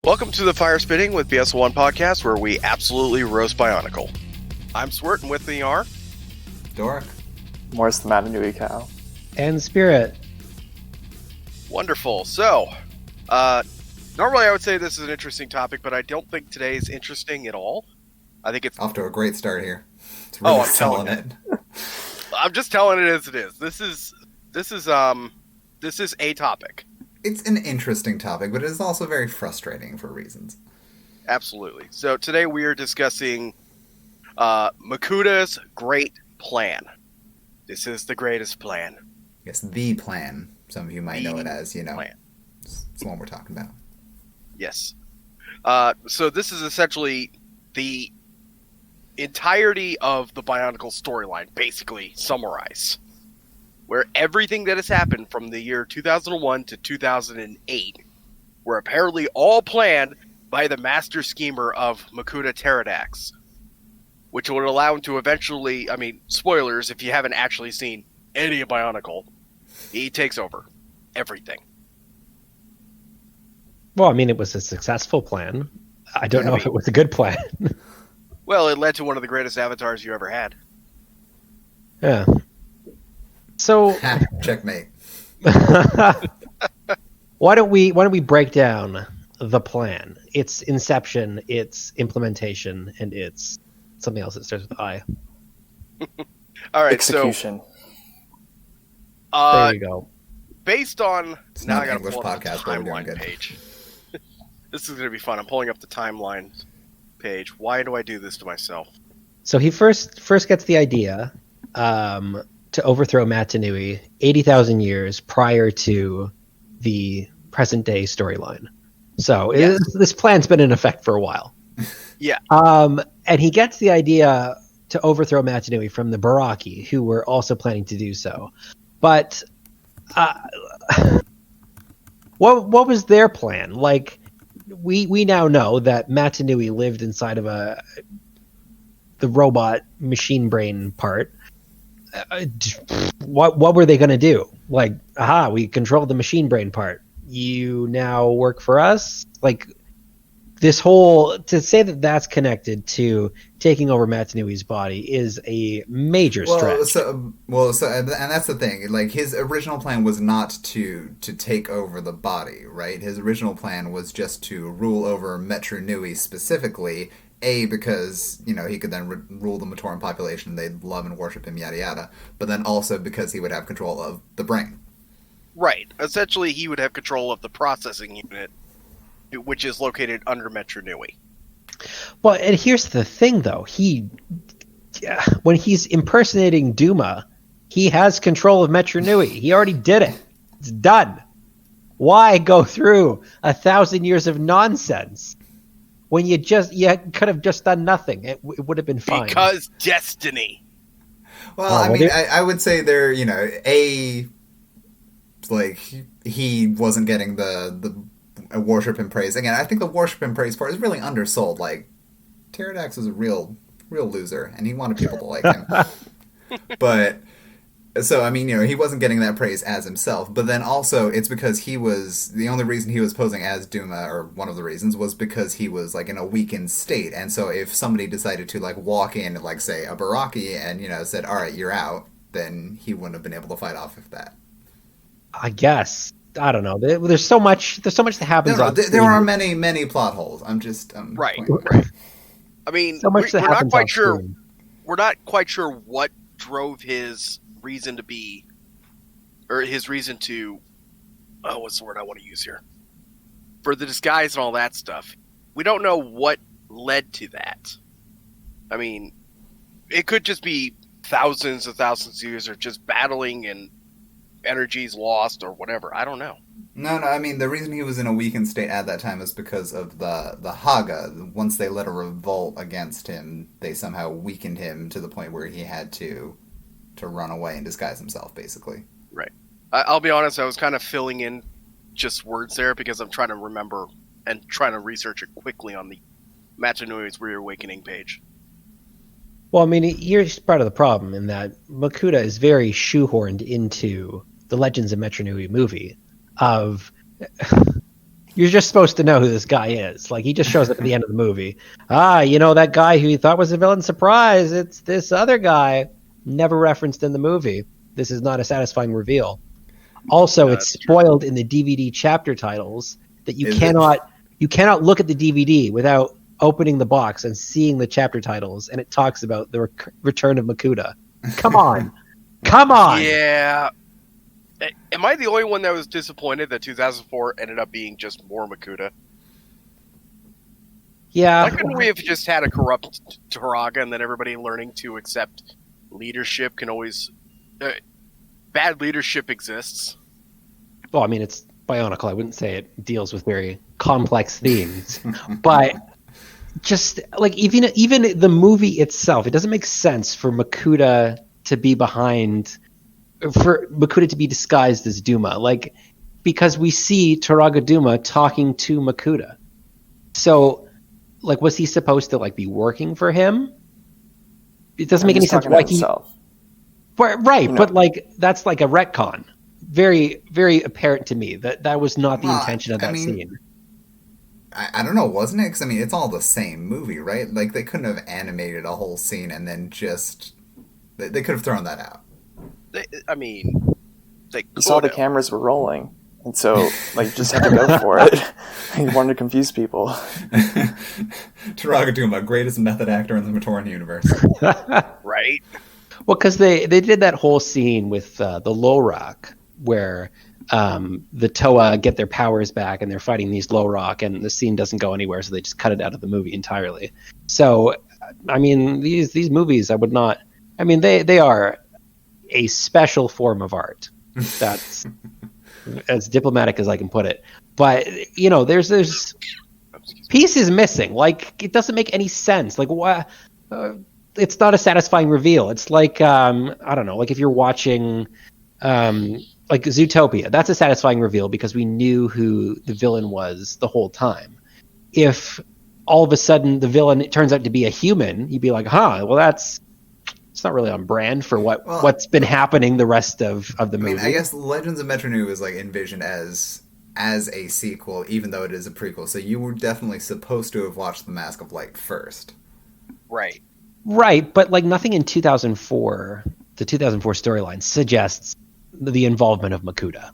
Welcome to the Firespitting with BS01 podcast, where we absolutely roast BIONICLE. I'm Swert, and with me are... Dorek. Morris the Matanui cow. And Spirit. Wonderful. So, normally I would say this is an interesting topic, but I don't think today is interesting at all. I think it's... Off to a great start here. It's really selling it. I'm just telling it as it is. This is a topic. It's an interesting topic, but it is also very frustrating for reasons. Absolutely. So today we are discussing Makuta's great plan. This is the greatest plan. Yes, the plan. Some of you might know it as, plan. It's the one we're talking about. Yes. So this is essentially the entirety of the BIONICLE storyline, basically summarized, where everything that has happened from the year 2001 to 2008 were apparently all planned by the master schemer of Makuta Pterodax, which would allow him to eventually, spoilers if you haven't actually seen any of BIONICLE, he takes over everything. Well, it was a successful plan. I don't know if it was a good plan. Well, it led to one of the greatest avatars you ever had. Yeah. So checkmate. Why don't we break down the plan? Its inception, its implementation, and its something else that starts with I. All right, Execution. So there you go. Based on It's now, not I an got to English pull up the podcast, but we're doing timeline good. page. This is going to be fun. I'm pulling up the timeline page. Why do I do this to myself? So he first gets the idea to overthrow MtMNC 80,000 years prior to the present day storyline. So this plan's been in effect for a while. Yeah. And he gets the idea to overthrow MtMNC from the Baraki, who were also planning to do so. But what was their plan? Like, we now know that MtMNC lived inside of the robot machine brain part. What were they going to do? Like, we controlled the machine brain part. You now work for us? Like, this whole... To say that that's connected to taking over MtMNC's body is a major stretch. And that's the thing. Like, his original plan was not to take over the body, right? His original plan was just to rule over MtMNC specifically, because, he could then rule the Matoran population, they'd love and worship him, yada yada, but then also because he would have control of the brain. Right. Essentially, he would have control of the processing unit, which is located under MtMNC. Well, and here's the thing, though. When he's impersonating Duma, he has control of MtMNC. He already did it. It's done. Why go through 1,000 years of nonsense when you could have just done nothing? It would have been fine. Because destiny. Well, I would say there, he wasn't getting the worship and praise. Again, I think the worship and praise part is really undersold. Like, Pterodax was a real loser, and he wanted people to like him. But, so, he wasn't getting that praise as himself. But then also, it's because the only reason he was posing as Duma, or one of the reasons, was because he was, in a weakened state. And so if somebody decided to, walk in, say, a Baraki, and, said, all right, you're out, then he wouldn't have been able to fight off of that. I guess. I don't know. There's so much that happens. There are many plot holes. I'm just right. So much we're not quite sure. Screen. We're not quite sure what drove his reason to be, or his reason to. Oh, what's the word I want to use here? For the disguise and all that stuff, we don't know what led to that. It could just be thousands of years of just battling and energies lost or whatever. I don't know. No, the reason he was in a weakened state at that time is because of the Haga. Once they led a revolt against him, they somehow weakened him to the point where he had to run away and disguise himself, basically. Right. I'll be honest, I was kind of filling in just words there because I'm trying to remember and trying to research it quickly on the MtMNC's Reawakening page. Well, here's part of the problem in that Makuta is very shoehorned into the Legends of MtMNC movie of You're just supposed to know who this guy is. Like, he just shows up at the end of the movie. That guy who you thought was a villain, surprise, it's this other guy. Never referenced in the movie. This is not a satisfying reveal. Also, it's spoiled in the DVD chapter titles that you cannot look at the DVD without opening the box and seeing the chapter titles, and it talks about the return of Makuta. Come on. Come on! Yeah. Am I the only one that was disappointed that 2004 ended up being just more Makuta? Yeah. Why couldn't we have just had a corrupt Turaga and then everybody learning to accept leadership can always... bad leadership exists. Well, I mean, it's BIONICLE. I wouldn't say it deals with very complex themes. But just, like, even the movie itself, it doesn't make sense for Makuta to be behind... for Makuta to be disguised as Duma, like, because we see Turaga Duma talking to Makuta. So, like, was he supposed to, like, be working for him? It doesn't make any sense why he... Right, but, like, that's like a retcon. Very, very apparent to me that was not the intention of that scene. I don't know, wasn't it? Because, I mean, it's all the same movie, right? Like, they couldn't have animated a whole scene and then just... They could have thrown that out. You saw the cameras were rolling, and so like just had to go for it. He wanted to confuse people. Turaga Duma, greatest method actor in the Matoran universe. Right? Well, because they did that whole scene with the Lorok where the Toa get their powers back and they're fighting these Lorok, and the scene doesn't go anywhere, so they just cut it out of the movie entirely. So, I mean, these movies, I would not... I mean, they are a special form of art. That's as diplomatic as I can put it. But, there's pieces missing. Like, it doesn't make any sense. Like, it's not a satisfying reveal. It's like, I don't know, like if you're watching, like Zootopia, that's a satisfying reveal because we knew who the villain was the whole time. If all of a sudden the villain turns out to be a human, you'd be like, it's not really on brand for what's been happening the rest of the movie. I guess Legends of Metro New is like envisioned as a sequel, even though it is a prequel. So you were definitely supposed to have watched The Mask of Light first. Right. Right, but like nothing in 2004, the 2004 storyline suggests the involvement of Makuta.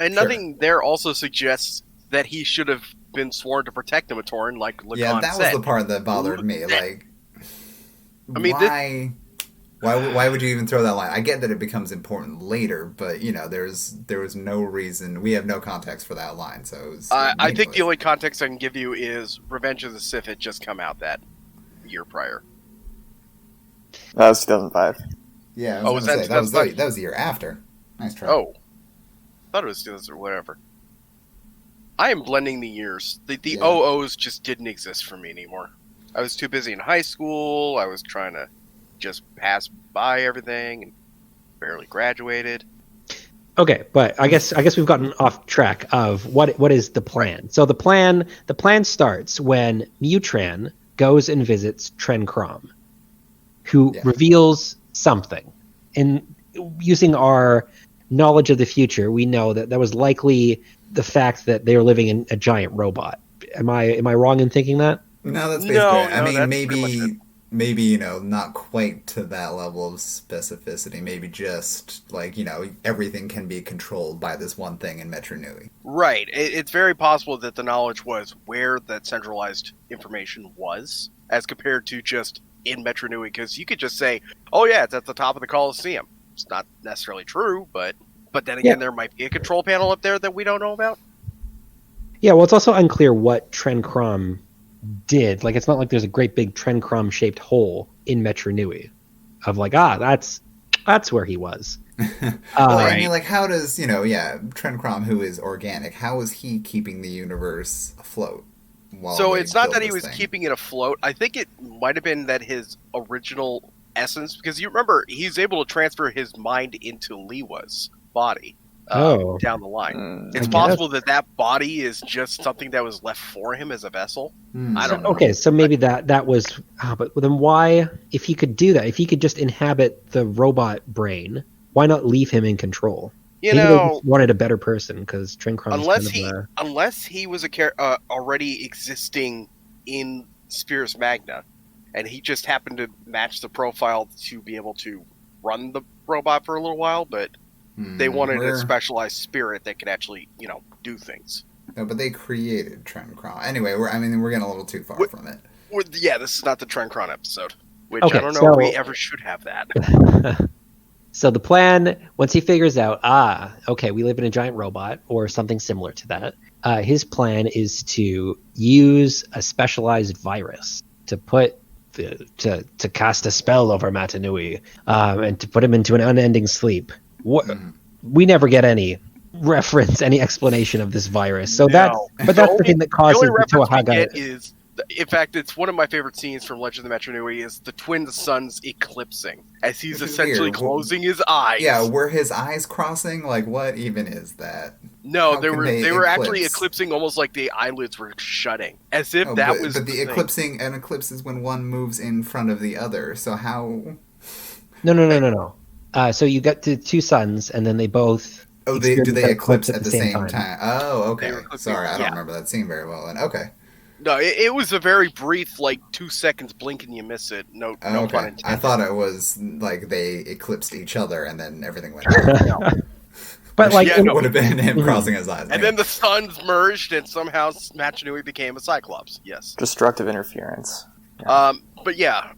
And nothing there also suggests that he should have been sworn to protect the Matoran, like Lacan said. Yeah, that was the part that bothered me. Like, I mean, why would you even throw that line? I get that it becomes important later, but there was no reason. We have no context for that line, so it was I think the only context I can give you is Revenge of the Sith had just come out that year prior. That was 2005. Yeah, was that was the year after. Nice try. Oh, thought it was 2000 or whatever. I am blending the years. The OOs just didn't exist for me anymore. I was too busy in high school. I was trying to just pass by everything and barely graduated. Okay, but I guess we've gotten off track of what is the plan. So the plan starts when Mutran goes and visits Tren Krom, who reveals something. And using our knowledge of the future, we know that was likely the fact that they were living in a giant robot. Am I wrong in thinking that? No, that's basically it. I mean, maybe not quite to that level of specificity. Maybe just like everything can be controlled by this one thing in Metro Nui. Right. It's very possible that the knowledge was where that centralized information was, as compared to just in Metro Nui. Because you could just say, "Oh yeah, it's at the top of the Coliseum." It's not necessarily true, but then again, there might be a control panel up there that we don't know about. Yeah. Well, it's also unclear what Tren Krom did. Like, it's not like there's a great big Tren Krom shaped hole in Metro Nui of like, that's where he was. I mean, like, how does Tren Krom, who is organic, how is he keeping the universe afloat? So it's not that he was keeping it afloat. I think it might have been that his original essence, because you remember he's able to transfer his mind into Liwa's body down the line. It's possible that body is just something that was left for him as a vessel. I don't know. Okay, so maybe that was... but then why, if he could do that, if he could just inhabit the robot brain, why not leave him in control? You Maybe they know, just wanted a better person because Trinkron unless he was already existing in Spheres Magna, and he just happened to match the profile to be able to run the robot for a little while, but they wanted a specialized spirit that could actually, do things. No, but they created Trencron. Anyway, we're getting a little too far from it. Yeah, this is not the Trencron episode, which Okay, I don't know if we ever should have that. So the plan, once he figures out, okay, we live in a giant robot or something similar to that, his plan is to use a specialized virus to put to cast a spell over Matanui, and to put him into an unending sleep. We never get any reference, any explanation of this virus. So that's the thing that causes the Toahaga. In fact, it's one of my favorite scenes from Legend of Metronui is the twin suns eclipsing as he's essentially closing his eyes. Yeah, were his eyes crossing? Like, what even is that? No, they were actually eclipsing almost like the eyelids were shutting, as if that was. But the eclipsing, an eclipse is when one moves in front of the other. So how? No. So you get to two suns, and then they both. Oh, do they eclipse at the same time? Oh, okay. Sorry, I don't remember that scene very well. And okay. No, it was a very brief, 2 seconds blink and you miss it. No pun intended. I thought it was like they eclipsed each other and then everything went down. No. But it would have been him crossing his eyes. And then the suns merged and somehow Machinui became a Cyclops. Yes. Destructive interference. Yeah. But yeah,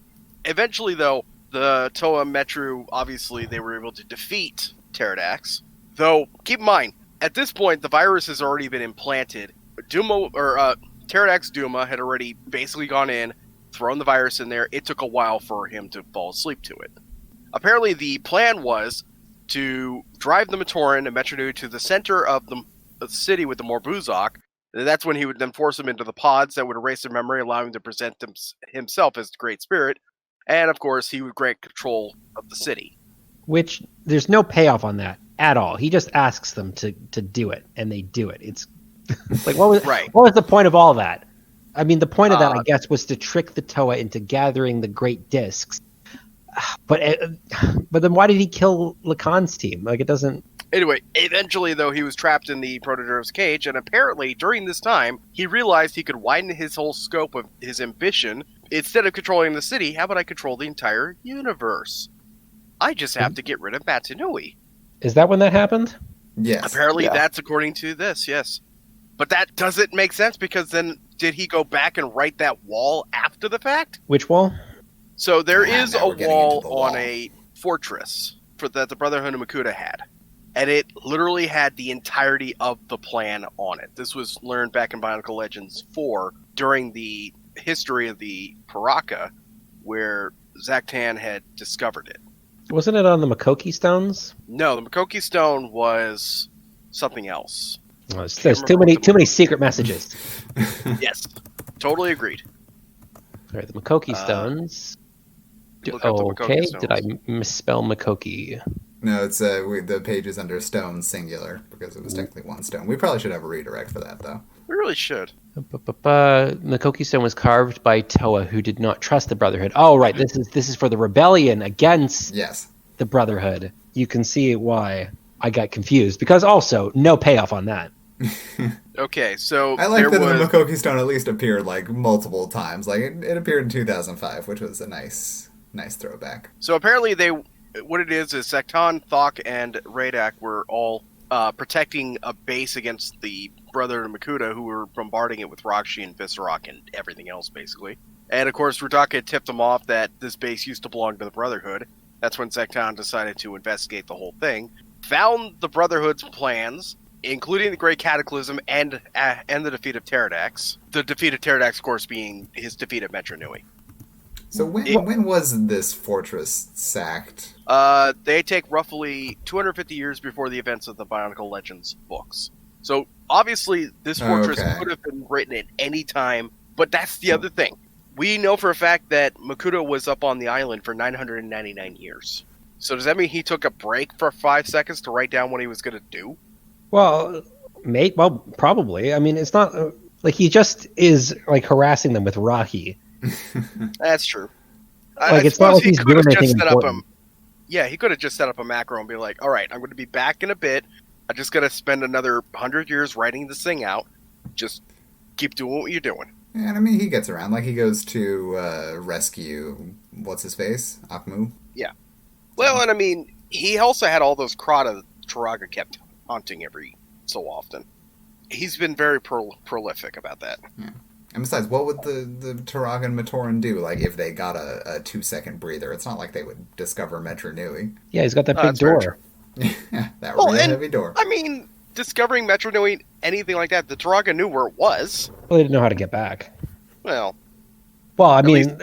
eventually though, the Toa Metru, obviously they were able to defeat Pterodax. Though, keep in mind, at this point, the virus has already been implanted. Pterodax Duma had already basically gone in, thrown the virus in there. It took a while for him to fall asleep to it. Apparently, the plan was to drive the Matoran and Metronui to the center of the city with the Morbuzak. That's when he would then force them into the pods that would erase their memory, allowing him to present himself as the Great Spirit. And, of course, he would grant control of the city. Which, there's no payoff on that at all. He just asks them to do it, and they do it. It's what was the point of all that? I mean, the point of that, I guess, was to trick the Toa into gathering the great discs. But then why did he kill Lacan's team? It doesn't... Anyway, eventually, though, he was trapped in the Protoderv's cage, and apparently, during this time, he realized he could widen his whole scope of his ambition. Instead of controlling the city, how about I control the entire universe? I just have to get rid of Matanui. Is that when that happened? Yes. Apparently, that's according to this, yes. But that doesn't make sense, because then did he go back and write that wall after the fact? Which wall? So there is a wall on a fortress that the Brotherhood of Makuta had. And it literally had the entirety of the plan on it. This was learned back in Bionicle Legends 4 during the history of the Paraka, where Zaktan had discovered it. Wasn't it on the Makoki stones? No, the Makoki stone was something else. Well, there's too many secret messages. Yes, totally agreed. All right, the Makoki stones. Okay, did I misspell Makoki? No, it's the page is under stone singular because it was technically one stone. We probably should have a redirect for that, though. We really should. Makoki stone was carved by Toa, who did not trust the Brotherhood. Oh, right, this is for the rebellion against the Brotherhood. You can see why I got confused, because also no payoff on that. Okay, so I like that the Makoki stone at least appeared multiple times. It appeared in 2005, which was a nice throwback. So apparently what it is Sektan, Thok, and Radak were all protecting a base against the Brotherhood of Makuta, who were bombarding it with Rakshi and Viscerock and everything else, basically. And of course, Rudaka had tipped them off that this base used to belong to the Brotherhood. That's when Sektan decided to investigate the whole thing. Found the Brotherhood's plans, including the Great Cataclysm and the defeat of Pterodax. The defeat of Pterodax, of course, being his defeat at Metronui. So when was this fortress sacked? They take roughly 250 years before the events of the Bionicle Legends books. So obviously this fortress could have been written at any time, but that's the other thing. We know for a fact that Makuta was up on the island for 999 years. So does that mean he took a break for 5 seconds to write down what he was going to do? Well, probably. I mean, it's not he just is harassing them with Rahi. That's true. It's not like he's doing anything important. Yeah, he could have just set up a macro and be like, all right, I'm going to be back in a bit. I'm just going to spend another 100 years writing this thing out. Just keep doing what you're doing. And I mean, he gets around. Like, he goes to rescue, what's his face? Akmu? Yeah. Well, and I mean, he also had all those Krata that Turaga kept haunting every so often. He's been very prolific about that. Yeah. And besides, what would the Turaga and Matoran do, like, if they got a 2-second breather? It's not like they would discover MtMNC. Yeah, he's got that big That's very door. Yeah, that would be a heavy door. I mean, discovering MtMNC, anything like that, the Turaga knew where it was. Well, they didn't know how to get back. Well, I mean, least-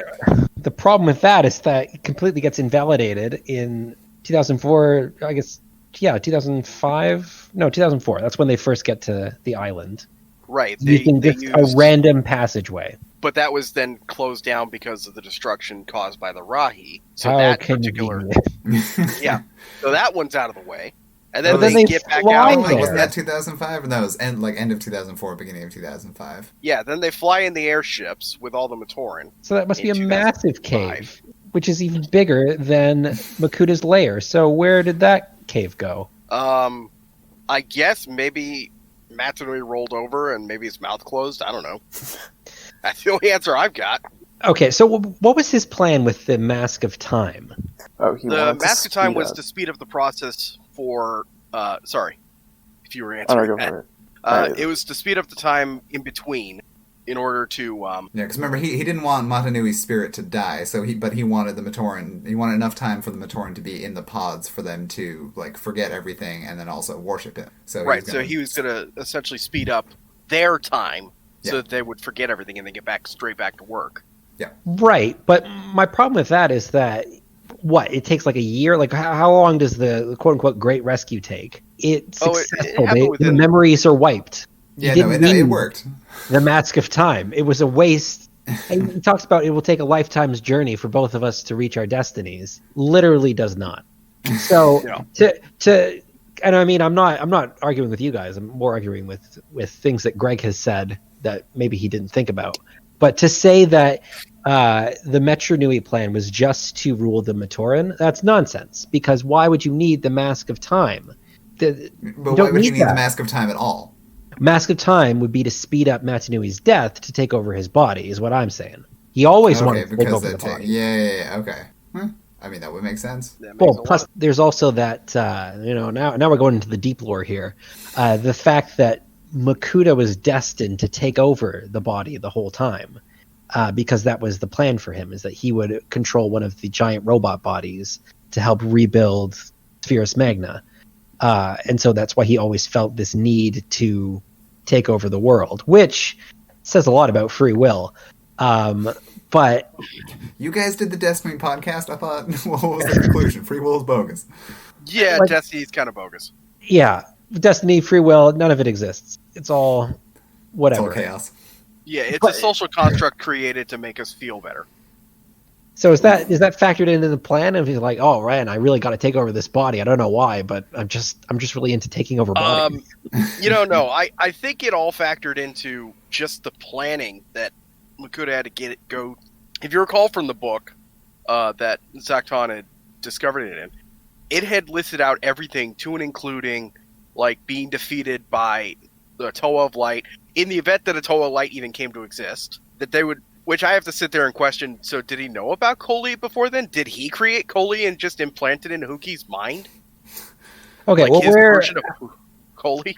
the problem with that is that it completely gets invalidated in 2004, I guess, 2005? No, 2004. That's when they first get to the island. right. Using They just used, a random passageway. but that was then closed down because of the destruction caused by the Rahi. So How that convenient. particular, yeah. So that one's out of the way, and then Well, they then they get back fly out. Oh, there. wasn't that 2005? No, it was end of 2004, beginning of 2005. Yeah, then they fly in the airships with all the Matoran. So that must be a in massive 2005. cave, which is even bigger than Makuta's lair. So where did that cave go? I guess maybe MtMNC rolled over and maybe his mouth closed. I don't know. That's the only answer I've got. Okay, so what was his plan with the Mask of Time? Oh, he The wanted to Mask of Time speed was up. to speed up the process for. Sorry, if you were Oh, no, answering go that. for it. Alright. It was to speed up the time in between, in order to. Yeah, because remember, he didn't want Matanui's spirit to die, but he wanted the Matoran. He wanted enough time for the Matoran to be in the pods for them to like forget everything and then also worship him. So Right, so he was going to essentially speed up their time so Yeah. that they would forget everything and then get straight back to work. Right, but my problem with that is that it takes like a year. Like how long does the quote unquote Great Rescue take? It's Oh, it successful. happened the within- memories are wiped. Yeah, He no, didn't it need worked. The Mask of Time. It was a waste. And he talks about it will take a lifetime's journey for both of us to reach our destinies. Literally does not. So Yeah. and I mean I'm not arguing with you guys. I'm more arguing with things that Greg has said that maybe he didn't think about. But to say that the MtMNC plan was just to rule the Matoran, that's nonsense. Because why would you need the Mask of Time? But you why don't would you need need the that. Mask of Time at all? Mask of Time would be to speed up MtMNC's death to take over his body, is what I'm saying. He always wanted to take over the body. Yeah, okay. Huh. I mean, that would make sense. That makes Well, a plus lot. there's also that now we're going into the deep lore here. The fact that Makuta was destined to take over the body the whole time, because that was the plan for him, is that he would control one of the giant robot bodies to help rebuild Spherus Magna, and so that's why he always felt this need to take over the world, which says a lot about free will. But You guys did the Destiny podcast. I thought, what was the conclusion? Free will is bogus. Yeah, like- Destiny's kind of bogus. yeah, destiny, free will, none of it exists. It's all It's whatever. all chaos. Yeah, it's But- a social construct created to make us feel better. So is that factored into the plan? If he's like, oh, Ryan, I really got to take over this body. I don't know why, but I'm just really into taking over bodies. No, I think it all factored into just the planning that Makuta had to get it go. If you recall from the book that Zaktan had discovered it in, it had listed out everything to and including like being defeated by the Toa of Light in the event that a Toa of Light even came to exist. That they would, which I have to sit there and question. So did he know about Koli before then? Did he create Koli and just implant it in Huki's mind? Okay, Like well, his where? version of Koli?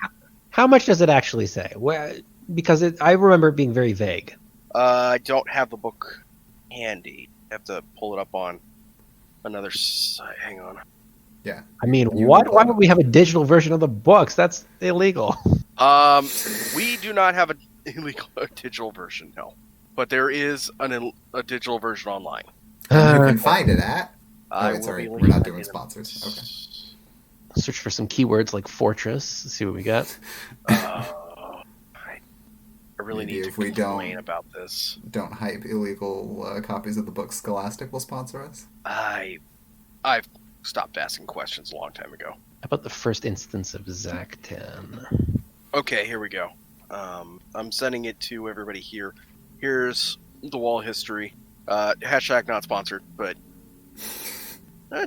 How much does it actually say? Because I remember it being very vague. I don't have the book handy. I have to pull it up on another site. Hang on. I mean, You what? can- Why would we have a digital version of the books? That's illegal. We do not have a illegal digital version, no. But there is a digital version online. And you can find it at. I wait, will sorry, be we're linking not it doing in- sponsors. Okay. Search for some keywords like fortress. See what we got. I really Maybe need to if we complain don't- about this. Don't hype illegal copies of the book. Scholastic will sponsor us. I've stopped asking questions a long time ago. How about the first instance of Zaktan? Okay, here we go. I'm sending it to everybody here. Here's the wall history. Hashtag not sponsored, but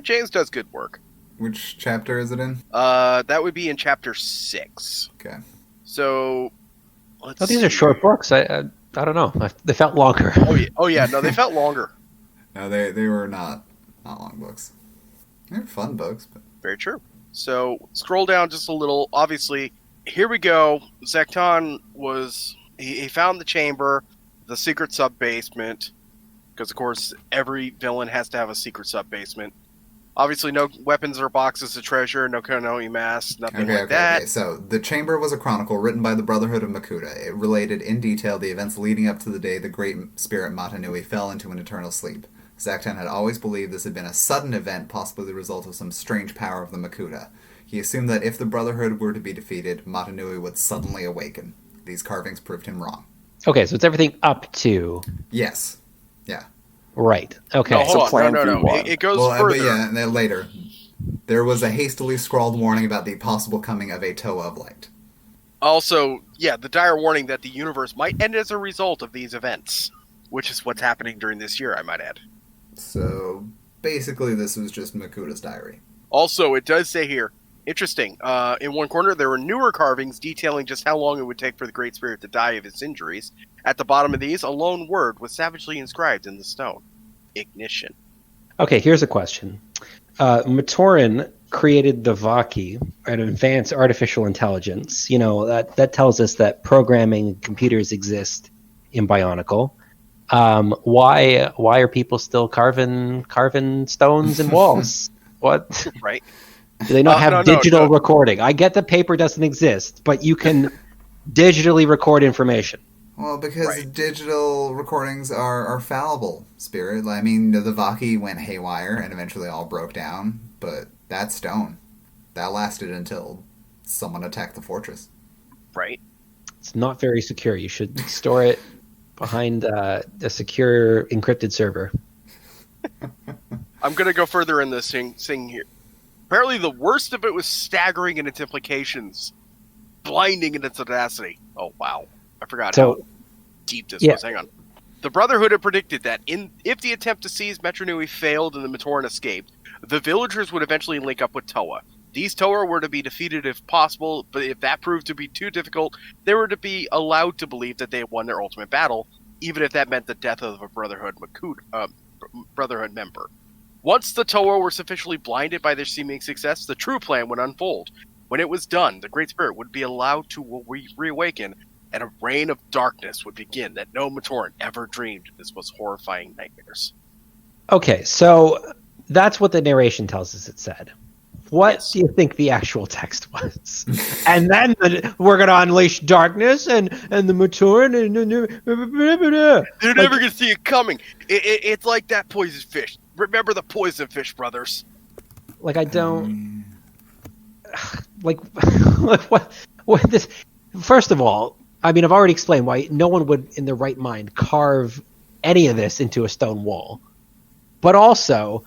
James does good work. Which chapter is it in? That would be in chapter 6. Okay. So, let's These are see. short books. I don't know. They felt longer. Oh yeah. No, they felt longer. No, they were not long books. They're fun books, but Very true. So, scroll down just a little. Obviously, here we go. Zekton was... He found the chamber, the secret sub-basement, because, of course, every villain has to have a secret sub-basement. Obviously, no weapons or boxes of treasure, no Konoe masks, nothing like that. Okay. So, the Chamber was a chronicle written by the Brotherhood of Makuta. It related in detail the events leading up to the day the great spirit Matanui fell into an eternal sleep. Zaktan had always believed this had been a sudden event, possibly the result of some strange power of the Makuta. He assumed that if the Brotherhood were to be defeated, Matanui would suddenly awaken. These carvings proved him wrong. Okay, so it's everything up to... Yes. Yeah. Right. Okay. No, hold So on. No. plan B1. It goes But further. yeah, and then later. There was a hastily scrawled warning about the possible coming of a Toa of Light. Also, yeah, the dire warning that the universe might end as a result of these events, which is what's happening during this year, I might add. So, basically this was just Makuta's diary. Also, it does say here, interesting, in one corner there were newer carvings detailing just how long it would take for the Great Spirit to die of his injuries. At the bottom of these, a lone word was savagely inscribed in the stone. Ignition. Okay, here's a question. Matoran created the Vaki, an advanced artificial intelligence. You know, that tells us that programming computers exist in Bionicle. Why are people still carving stones and walls? What? Right? Do they not have no, digital no. recording? I get that paper doesn't exist, but you can digitally record information. Well, because Right. digital recordings are fallible, Spirit. I mean, the Vaki went haywire and eventually all broke down, but that stone, that lasted until someone attacked the fortress. Right? It's not very secure. You should store it behind a secure encrypted server. I'm going to go further in this thing here. Apparently the worst of it was staggering in its implications. Blinding in its audacity. Oh, wow. I forgot how deep this was. Hang on. The Brotherhood had predicted that if the attempt to seize Metronui failed and the Matoran escaped, the villagers would eventually link up with Toa. These Toa were to be defeated if possible, but if that proved to be too difficult, they were to be allowed to believe that they had won their ultimate battle, even if that meant the death of a Brotherhood member. Once the Toa were sufficiently blinded by their seeming success, the true plan would unfold. When it was done, the Great Spirit would be allowed to reawaken, and a reign of darkness would begin that no Matoran ever dreamed of this most horrifying nightmares. Okay, so that's what the narration tells us it said. What Yes. do you think the actual text was? And then we're going to unleash darkness and the Matoran They're never going to see it coming. It's like that poison fish. Remember the poison fish, brothers. Like, I don't... Like, what this... First of all, I mean, I've already explained why no one would, in their right mind, carve any of this into a stone wall. But also,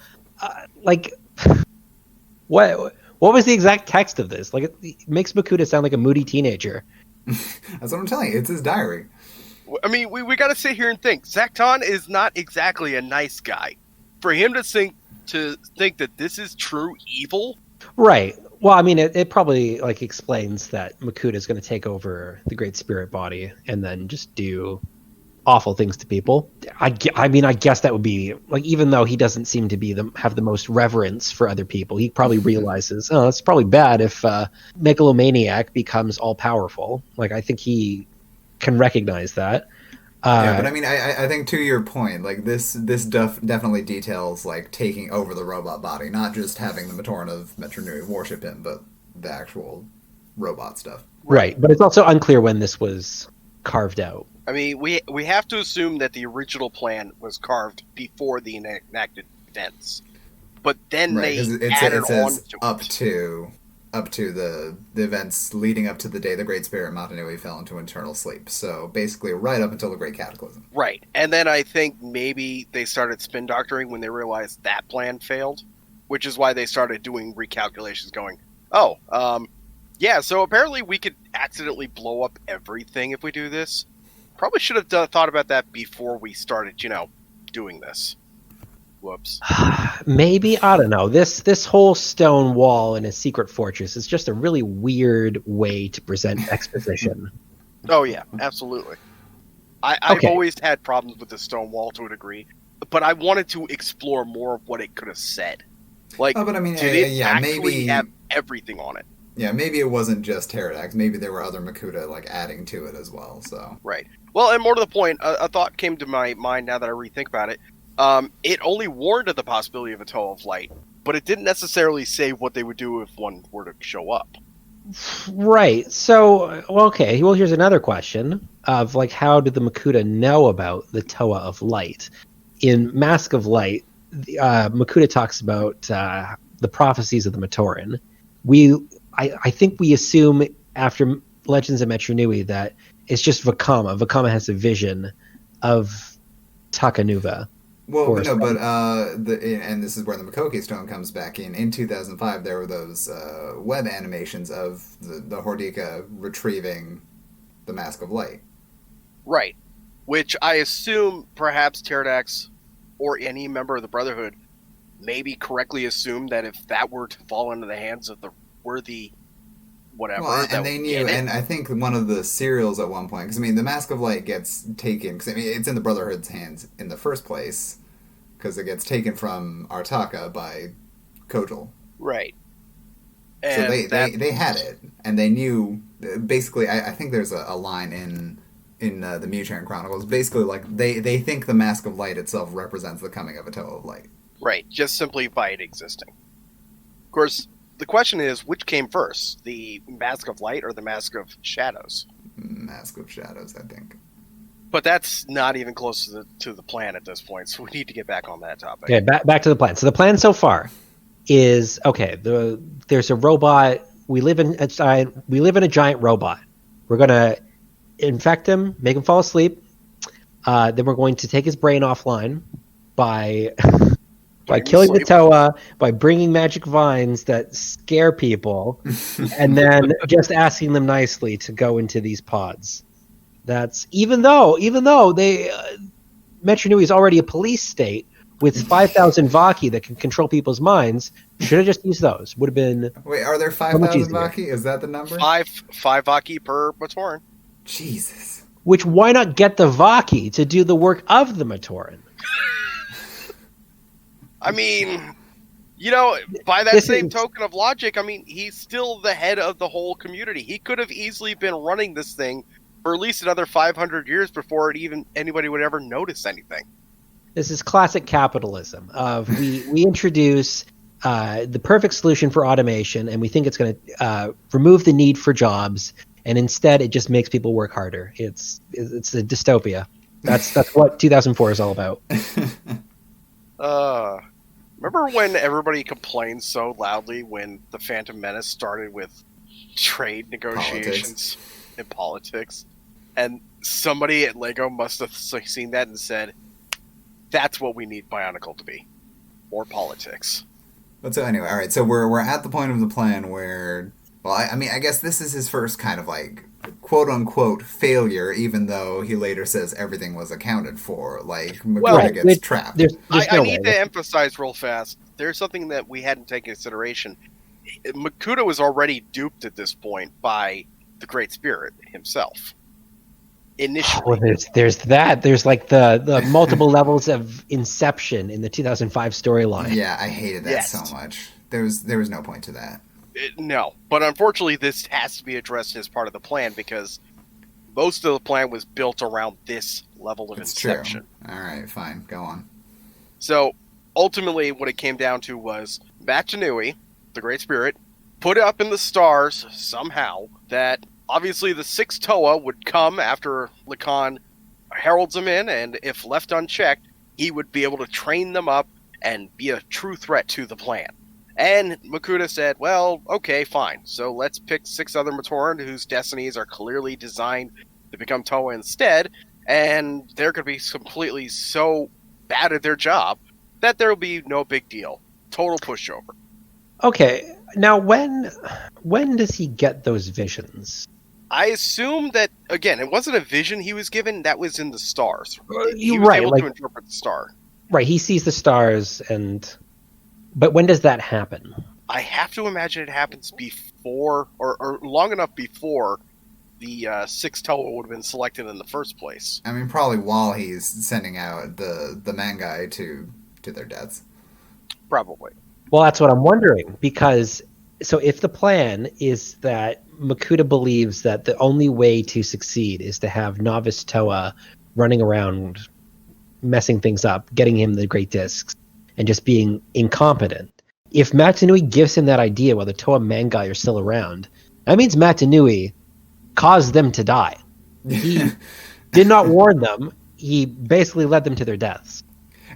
what was the exact text of this? Like, it makes Makuta sound like a moody teenager. That's what I'm telling you. It's his diary. I mean, we got to sit here and think. Zakton is not exactly a nice guy. For him to think that this is true evil... Right. Well, I mean, it probably like explains that Makuta is going to take over the Great Spirit body and then just do awful things to people. I mean, I guess that would be like, even though he doesn't seem to be have the most reverence for other people, he probably realizes, oh, it's probably bad if Megalomaniac becomes all powerful. Like, I think he can recognize that. Yeah, but I mean, I think to your point, like this definitely details like taking over the robot body, not just having the Matoran of Metronui worship him, but the actual robot stuff. Right, but it's also unclear when this was carved out. I mean, we have to assume that the original plan was carved before the enacted events, but then Right, 'cause they it added says on to up to the events leading up to the day the Great Spirit Matanui fell into eternal sleep. So basically, right up until the Great Cataclysm. Right, and then I think maybe they started spin doctoring when they realized that plan failed, which is why they started doing recalculations, going, yeah, so apparently we could accidentally blow up everything if we do this. Probably should have thought about that before we started, doing this. Whoops. Maybe, I don't know. This whole stone wall in a secret fortress is just a really weird way to present exposition. Oh yeah, absolutely. I've always had problems with the stone wall to a degree, but I wanted to explore more of what it could have said. Like, but I mean, did it actually maybe have everything on it? Yeah, maybe it wasn't just pterodax. Maybe there were other Makuta like adding to it as well. So Right. Well, and more to the point, a thought came to my mind now that I rethink about it. It only warned of the possibility of a toe of light, but it didn't necessarily say what they would do if one were to show up. Right. So, well, okay. Well, here's another question of like, how did the Makuta know about the Toa of Light? In Mask of Light, Makuta talks about the prophecies of the Matoran. I think we assume after Legends of Metronui that it's just Vakama. Vakama has a vision of Takanuva. Well, no, but and this is where the Makoki stone comes back in. In 2005, there were those web animations of the Hordika retrieving the Mask of Light. Right. Which I assume perhaps Pterodax or any member of the Brotherhood maybe correctly assumed that if that were to fall into the hands of the worthy whatever... Well, and they knew, and I think one of the serials at one point, because I mean, the Mask of Light gets taken, because I mean, it's in the Brotherhood's hands in the first place, because it gets taken from Artaka by Kojal. Right. And so they had it, and they knew, basically, I think there's a line in the Mutaran Chronicles, basically like, they think the Mask of Light itself represents the coming of a Toe of Light. Right, just simply by it existing. Of course, the question is, which came first, the Mask of Light or the Mask of Shadows? Mask of Shadows, I think. But that's not even close to the plan at this point, so we need to get back on that topic. Okay, back to the plan. So the plan so far is, okay, there's a robot. We live in a giant robot. We're gonna infect him, make him fall asleep. Then we're going to take his brain offline by killing the Toa, by bringing magic vines that scare people, and then just asking them nicely to go into these pods. That's even though they Metronui is already a police state with 5,000 Vaki that can control people's minds. Should have just used those. Would have been. Wait, are there 5,000 Vaki? Is that the number? Five Vaki per Matoran. Jesus. Which, why not get the Vaki to do the work of the Matoran? I mean, by that same token of logic, I mean, he's still the head of the whole community. He could have easily been running this thing for at least another 500 years before anybody would ever notice anything. This is classic capitalism. We introduce the perfect solution for automation, and we think it's going to remove the need for jobs, and instead it just makes people work harder. It's a dystopia. That's what 2004 is all about. Remember when everybody complained so loudly when the Phantom Menace started with trade negotiations and politics? And somebody at LEGO must have seen that and said, that's what we need BIONICLE to be. More politics. But so anyway, all right, so we're at the point of the plan where, well, I mean, I guess this is his first kind of like, quote-unquote failure, even though he later says everything was accounted for. Like, Makuta gets trapped. I need to emphasize real fast, there's something that we hadn't taken consideration. Makuta was already duped at this point by the Great Spirit himself. Initially. Well, there's that. There's like the multiple levels of Inception in the 2005 storyline. Yeah, I hated that so much. There was no point to that. No, but unfortunately this has to be addressed as part of the plan because most of the plan was built around this level of inception. True. All right, fine. Go on. So, ultimately what it came down to was MtMNC, the Great Spirit, put up in the stars somehow that obviously the sixth Toa would come after Lacan heralds him in, and if left unchecked, he would be able to train them up and be a true threat to the plan. And Makuta said, well, okay, fine. So let's pick 6 other Matoran whose destinies are clearly designed to become Toa instead, and they're going to be completely so bad at their job that there will be no big deal. Total pushover. Okay, now when does he get those visions? I assume that, again, it wasn't a vision he was given, that was in the stars. He was right, able like, to interpret the star. Right, he sees the stars, but when does that happen? I have to imagine it happens before, or long enough before the 6 Toa would have been selected in the first place. I mean, probably while he's sending out the man guy to their deaths. Probably. Well, that's what I'm wondering, because so if the plan is that Makuta believes that the only way to succeed is to have novice Toa running around messing things up, getting him the great discs, and just being incompetent. If MtMNC gives him that idea while the Toa Mangai are still around, that means MtMNC caused them to die. He did not warn them. He basically led them to their deaths.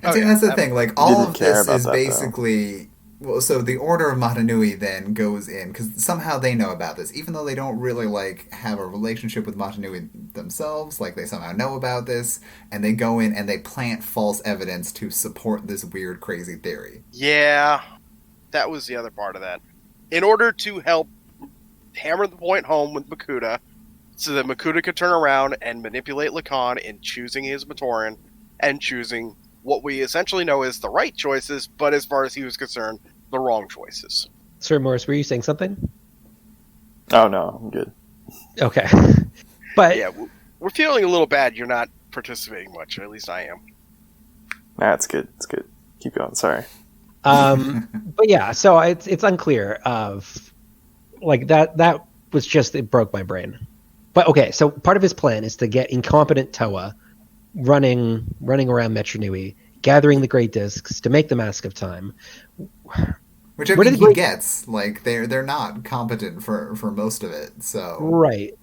And see, that's the thing. Like, all of this is that, basically... Well, so the Order of MtMNC then goes in, because somehow they know about this, even though they don't really, like, have a relationship with MtMNC themselves, like, they somehow know about this, and they go in and they plant false evidence to support this weird, crazy theory. Yeah, that was the other part of that. In order to help hammer the point home with Makuta, so that Makuta could turn around and manipulate Lacan in choosing his Matoran, and choosing what we essentially know is the right choices, but as far as he was concerned, the wrong choices. Sir Morris, were you saying something? Oh, no, I'm good. Okay. But Yeah, we're feeling a little bad you're not participating much, or at least I am. Nah, it's good. It's good. Keep going. Sorry. but yeah, so it's unclear of like that was just, it broke my brain. But okay, so part of his plan is to get incompetent Toa running around MtMNC, gathering the great discs to make the Mask of Time. Which I Where mean, did he we- gets. Like, they're not competent for most of it, so... Right.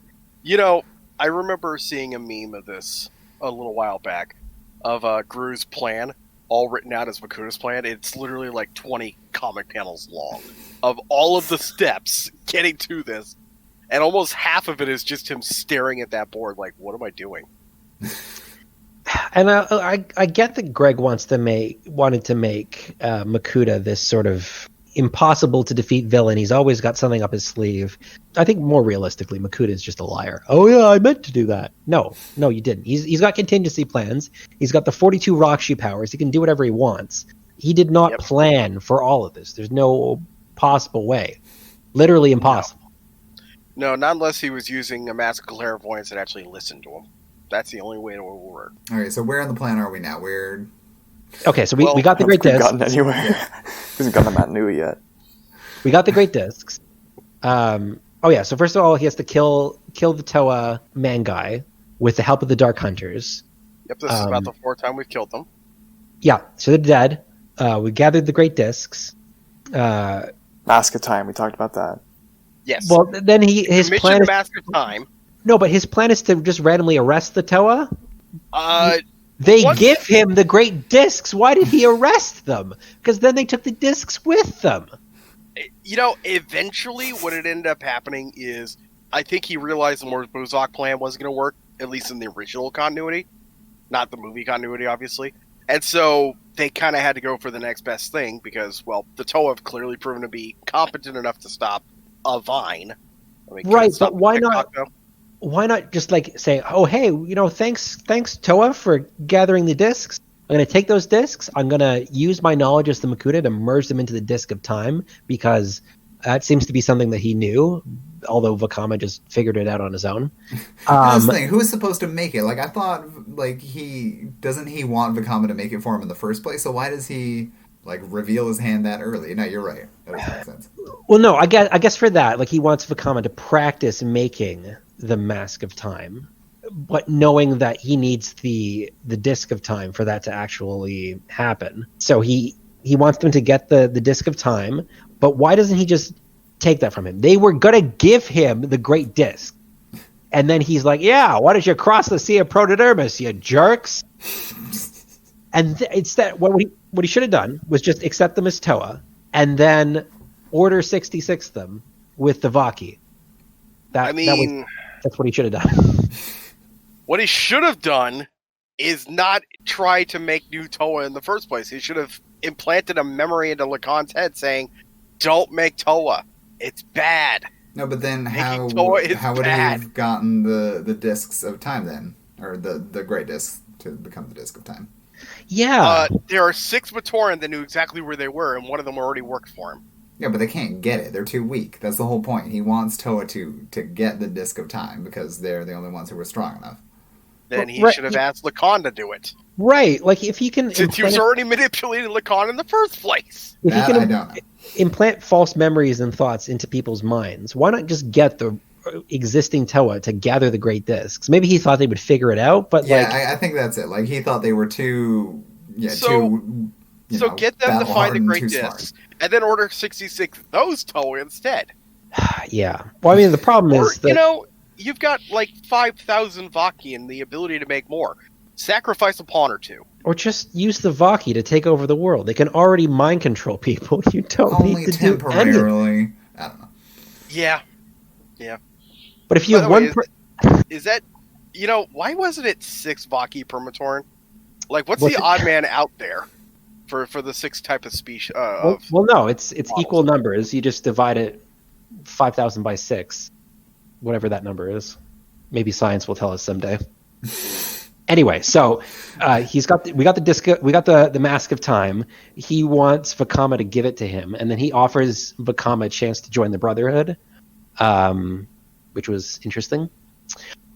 You know, I remember seeing a meme of this a little while back, of Gru's plan, all written out as Makuta's plan. It's literally like 20 comic panels long, of all of the steps getting to this, and almost half of it is just him staring at that board like, what am I doing? And I get that Greg wanted to make Makuta this sort of impossible to defeat villain. He's always got something up his sleeve. I think more realistically, Makuta is just a liar. Oh yeah, I meant to do that. No, you didn't. He's got contingency plans. He's got the 42 Rockshi powers. He can do whatever he wants. He did not plan for all of this. There's no possible way. Literally impossible. No, not unless he was using a Mask of Clairvoyance and actually listened to him. That's the only way it will work. Okay, so where on the plan are we now? We're... Okay, so we got the I don't great think we've discs. gotten anywhere. He hasn't gotten MtMNC yet. We got the great discs. So first of all, he has to kill the Toa man guy with the help of the Dark Hunters. Yep, this is about the 4th time we've killed them. Yeah, so they're dead. We gathered the great discs. Mask of Time, we talked about that. Yes. Well, then his Mission plan is, Mask of Time. no, but his plan is to just randomly arrest the Toa. They What? give him the great discs. Why did he arrest them? Because then they took the discs with them. You know, eventually what it ended up happening is I think he realized the Morse Buzak plan wasn't going to work, at least in the original continuity. Not the movie continuity, obviously. And so they kind of had to go for the next best thing because, well, the Toa have clearly proven to be competent enough to stop a vine. I mean, Right, stop but why a not- TikTok, though? Why not just like say, oh, hey, thanks Toa for gathering the discs. I'm going to take those discs. I'm going to use my knowledge as the Makuta to merge them into the Disc of Time because that seems to be something that he knew, although Vakama just figured it out on his own. That's the thing. Who is supposed to make it? Like, I thought, like, doesn't he want Vakama to make it for him in the first place? So why does he, like, reveal his hand that early? No, you're right. That doesn't make sense. Well, no, I guess for that, like he wants Vakama to practice making the Mask of Time, but knowing that he needs the Disc of Time for that to actually happen. So he wants them to get the Disc of Time, but why doesn't he just take that from him? They were gonna give him the Great Disc, and then he's like, "Yeah, why don't you cross the Sea of Protodermis, you jerks?" And instead, what he should have done was just accept them as Toa, and then Order 66 them with the Vaki. That's what he should have done. What he should have done is not try to make new Toa in the first place. He should have implanted a memory into Lacan's head saying, don't make Toa. It's bad. No, but then Making Toa is how would he bad. have gotten the Discs of Time then? Or the Great Discs to become the Disc of Time? Yeah. There are 6 Matoran that knew exactly where they were, and one of them already worked for him. Yeah, but they can't get it. They're too weak. That's the whole point. He wants Toa to get the Disc of Time because they're the only ones who were strong enough. Then he Right, should have asked Lacan to do it. Right. Like, if he can Since he was already manipulating Lacan in the first place. if That he I can don't know. implant false memories and thoughts into people's minds, why not just get the existing Toa to gather the Great Discs? Maybe he thought they would figure it out, but Yeah, like, I think that's it. Like, he thought they were too... Yeah, So- too... So get them to find the battle-hardened, Great too smart. Discs, and then order 66 of those Toa instead. yeah. Well, I mean, the problem Or, is that you've got like 5,000 Vaki and the ability to make more. Sacrifice a pawn or two. or just use the Vaki to take over the world. They can already mind control people. You don't Only need to do anything. temporarily. I don't know. Yeah. But if you By have the way, one, Is that, why wasn't it 6 Vaki per Matoran? Like, what's What's the it- odd man out there for the 6 type of species? well, no, it's models. equal numbers. You just divide it 5,000 by 6, whatever that number is. Maybe science will tell us someday. Anyway, so we got the disc, we got the Mask of Time. He wants Vakama to give it to him, and then he offers Vakama a chance to join the Brotherhood, which was interesting.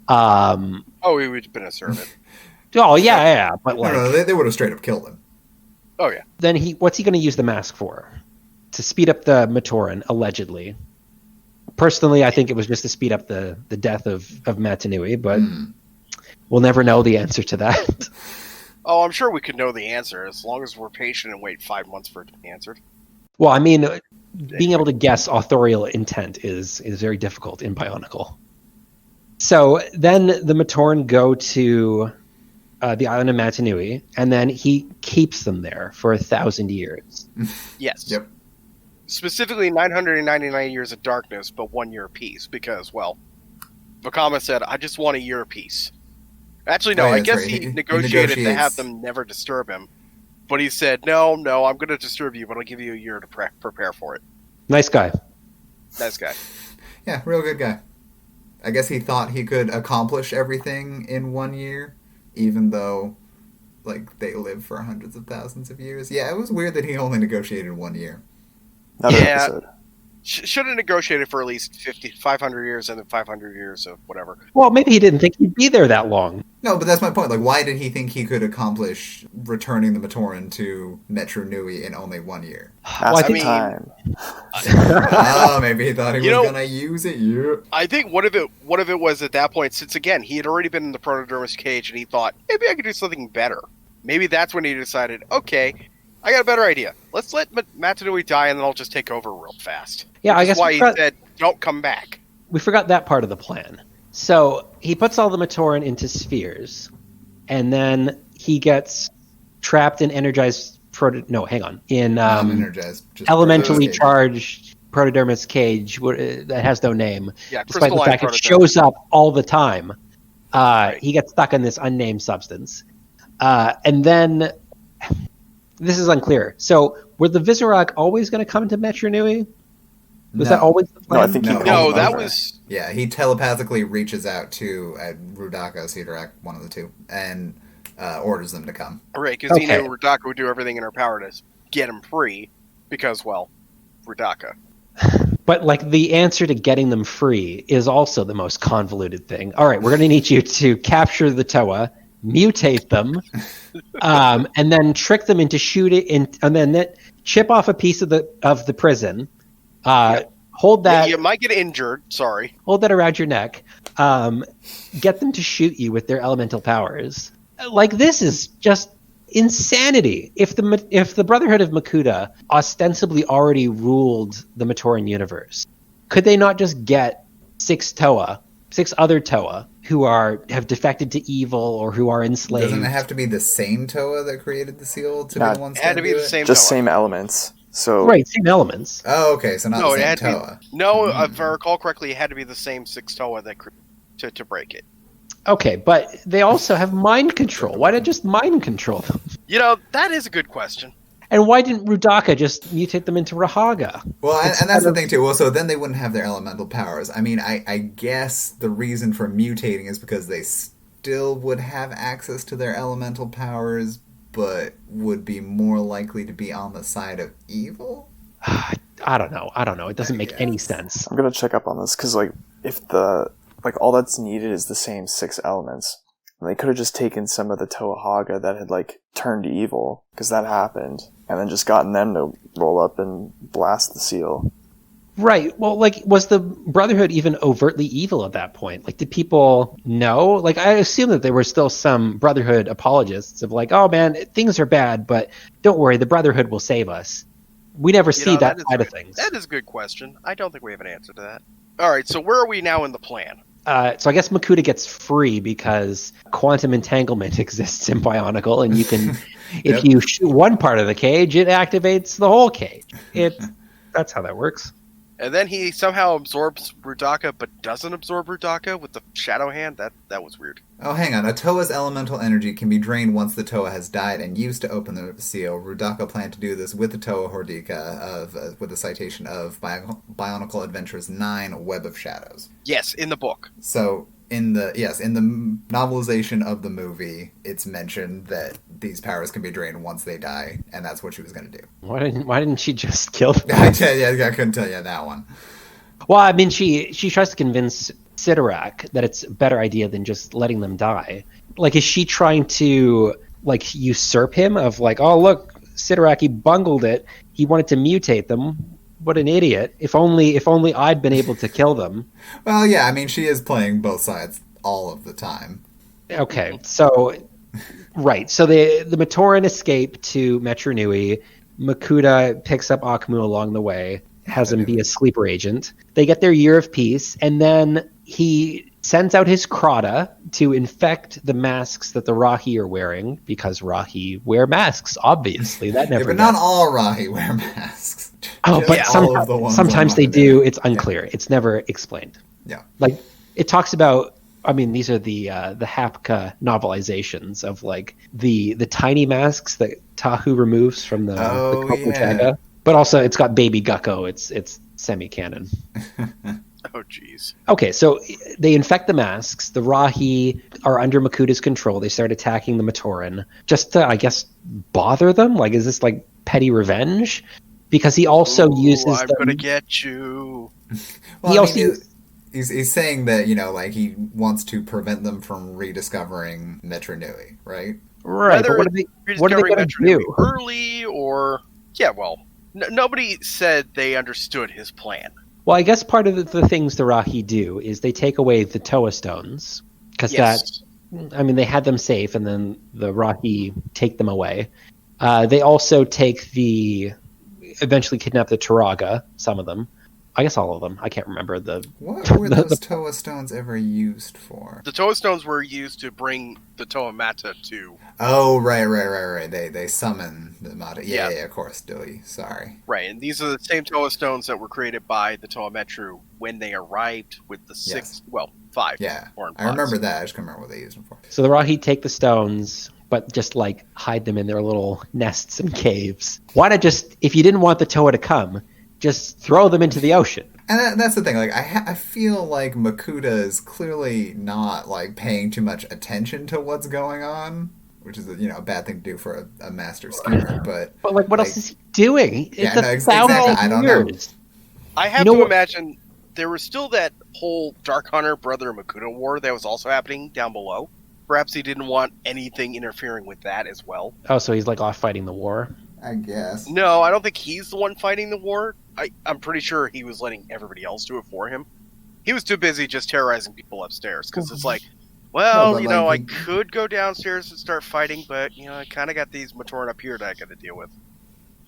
Oh, he would have been a servant. Oh yeah, but like, No, they would have straight up killed him. Oh, yeah. then what's he going to use the mask for? To speed up the Matoran, allegedly. Personally, I think it was just to speed up the death of Matanui, but we'll never know the answer to that. Oh, I'm sure we could know the answer as long as we're patient and wait 5 months for it to be answered. Well, I mean, being able to guess authorial intent is very difficult in Bionicle. So then the Matoran go to the island of Matanui, and then he keeps them there for 1,000 years. Yes. Yep. Specifically 999 years of darkness, but 1 year of peace, because, well, Vakama said, I just want a year of peace. Actually, no, Oh, yeah, I that's guess right. he He negotiated to negotiates- have them never disturb him. But he said, no, I'm going to disturb you, but I'll give you a year to prepare for it. Nice guy. Nice guy. Yeah, real good guy. I guess he thought he could accomplish everything in 1 year, even though, like, they live for hundreds of thousands of years. Yeah, it was weird that he only negotiated 1 year. Another Yeah. episode. Should have negotiated for at least 500 years and then 500 years of whatever. Well, maybe he didn't think he'd be there that long. No, but that's my point. Like, why did he think he could accomplish returning the Matoran to Metro Nui in only 1 year? Well, I Mask think- of time. Oh, maybe he thought he You was know- gonna use it. Yeah. I think one of it was at that point, since again he had already been in the protodermis cage, and he thought maybe I could do something better. Maybe that's when he decided, okay, I got a better idea. Let's let Matanui die, and then I'll just take over real fast. Yeah, I Which is guess why we he forgot, said, "Don't come back." we forgot that part of the plan. So he puts all the Matoran into spheres, and then he gets trapped in energized in Energized. Just elementally protodermis. charged protodermis cage that has no name, Yeah, despite the crystalline fact it protodermis. shows up all the time. He gets stuck in this unnamed substance. And then, this is unclear. So, were the Visorak always going to come to Metro Nui? Was that always the plan? No, I think he No. called No, them that over. was Yeah, he telepathically reaches out to Rudaka, Cedarak, one of the two, and orders them to come. right because he Okay. knew Rudaka would do everything in her power to get him free, because well, Rudaka. But like the answer to getting them free is also the most convoluted thing. All right, we're going to need you to capture the Toa, mutate them, and then trick them into shooting, and then chip off a piece of the prison. Hold that, You might get injured. Sorry. hold that around your neck. Get them to shoot you with their elemental powers. Like, this is just insanity. If the Brotherhood of Makuta ostensibly already ruled the Matoran universe, could they not just get six other Toa who have defected to evil or who are enslaved? Doesn't it have to be the same Toa that created the seal to No, be the ones It had to be do the it? same. Just Toa. same elements. So Right, same elements. Oh, okay, so not No, the it same had to be. Toa. No, if I recall correctly, it had to be the same 6 Toa that to break it. Okay, but they also have mind control. Why not just mind control them? That is a good question. And why didn't Rudaka just mutate them into Rahaga? Well, and Instead that's the of- thing too. Well, so then they wouldn't have their elemental powers. I mean, I guess the reason for mutating is because they still would have access to their elemental powers, but would be more likely to be on the side of evil? I don't know. It doesn't make any sense. I'm gonna check up on this because, like, if the all that's needed is the same 6 elements, they could have just taken some of the Toahaga that had like turned evil, because that happened, and then just gotten them to roll up and blast the seal. Right. Well, like, was the Brotherhood even overtly evil at that point? Like, did people know? Like, I assume that there were still some Brotherhood apologists of like, oh man, things are bad, but don't worry, the Brotherhood will save us. We never see that side of things. That is a good question. I don't think we have an answer to that. All right, so where are we now in the plan? So I guess Makuta gets free because quantum entanglement exists in Bionicle, and you can, if you shoot one part of the cage, it activates the whole cage. That's how that works. And then he somehow absorbs Rudaka, but doesn't absorb Rudaka with the shadow hand. That was weird. Oh, hang on. A Toa's elemental energy can be drained once the Toa has died and used to open the seal. Rudaka planned to do this with the Toa Hordika with the citation of Bionicle Adventures 9, Web of Shadows. Yes, in the book. So in the novelization of the movie, it's mentioned that these powers can be drained once they die, and that's what she was going to do. Why didn't she just kill them? I couldn't tell you that one. Well, I mean, she tries to convince Sidorak that it's a better idea than just letting them die. Like, is she trying to like usurp him? Of like, oh look, Sidorak, he bungled it. He wanted to mutate them. What an idiot! If only I'd been able to kill them. Well, yeah, I mean, she is playing both sides all of the time. Okay, so right, so the Matoran escape to MtMNC. Makuta picks up Akmu along the way, has him be a sleeper agent. They get their year of peace, and then he sends out his Krata to infect the masks that the Rahi are wearing, because Rahi wear masks, obviously. That never but not all Rahi wear masks. Oh, but sometimes they do. It's unclear. Yeah. It's never explained. Yeah. Like, it talks about, I mean, these are the Hapka novelizations of like the tiny masks that Tahu removes from the Kopochaga. But also, it's got Baby Gukko. It's semi-canon. Oh, jeez. Okay, so they infect the masks. The Rahi are under Makuta's control. They start attacking the Matoran just to, I guess, bother them. Like, is this like petty revenge? Because he also uses. I'm gonna get you. Well, he's saying that, like, he wants to prevent them from rediscovering MtMNC, right? Right. But what are they going to do? Early or nobody said they understood his plan. Well, I guess part of the things the Rahi do is they take away the Toa stones, because they had them safe, and then the Rahi take them away. They also eventually kidnap the Turaga, some of them. I guess all of them. I can't remember What were those Toa stones ever used for? The Toa stones were used to bring the Toa Mata to. Oh, right. They summon the Mata. Yeah, of course, Dilly. Sorry. Right, and these are the same Toa stones that were created by the Toa Metru when they arrived with the 5. Yeah, horned I remember that. I just can't remember what they used them for. So the Rahi take the stones, but just like hide them in their little nests and caves. Why not just, if you didn't want the Toa to come, just throw them into the ocean? And that's the thing. Like, I feel like Makuta is clearly not like paying too much attention to what's going on, which is a bad thing to do for a master schemer. But like, what else is he doing? Exactly. I don't know. I have to imagine there was still that whole Dark Hunter Brother Makuta war that was also happening down below. Perhaps he didn't want anything interfering with that as well. Oh, so he's like off fighting the war? I guess. No, I don't think he's the one fighting the war. I'm pretty sure he was letting everybody else do it for him. He was too busy just terrorizing people upstairs, because it's like, I could go downstairs and start fighting, but, I kind of got these Matoran up here that I got to deal with.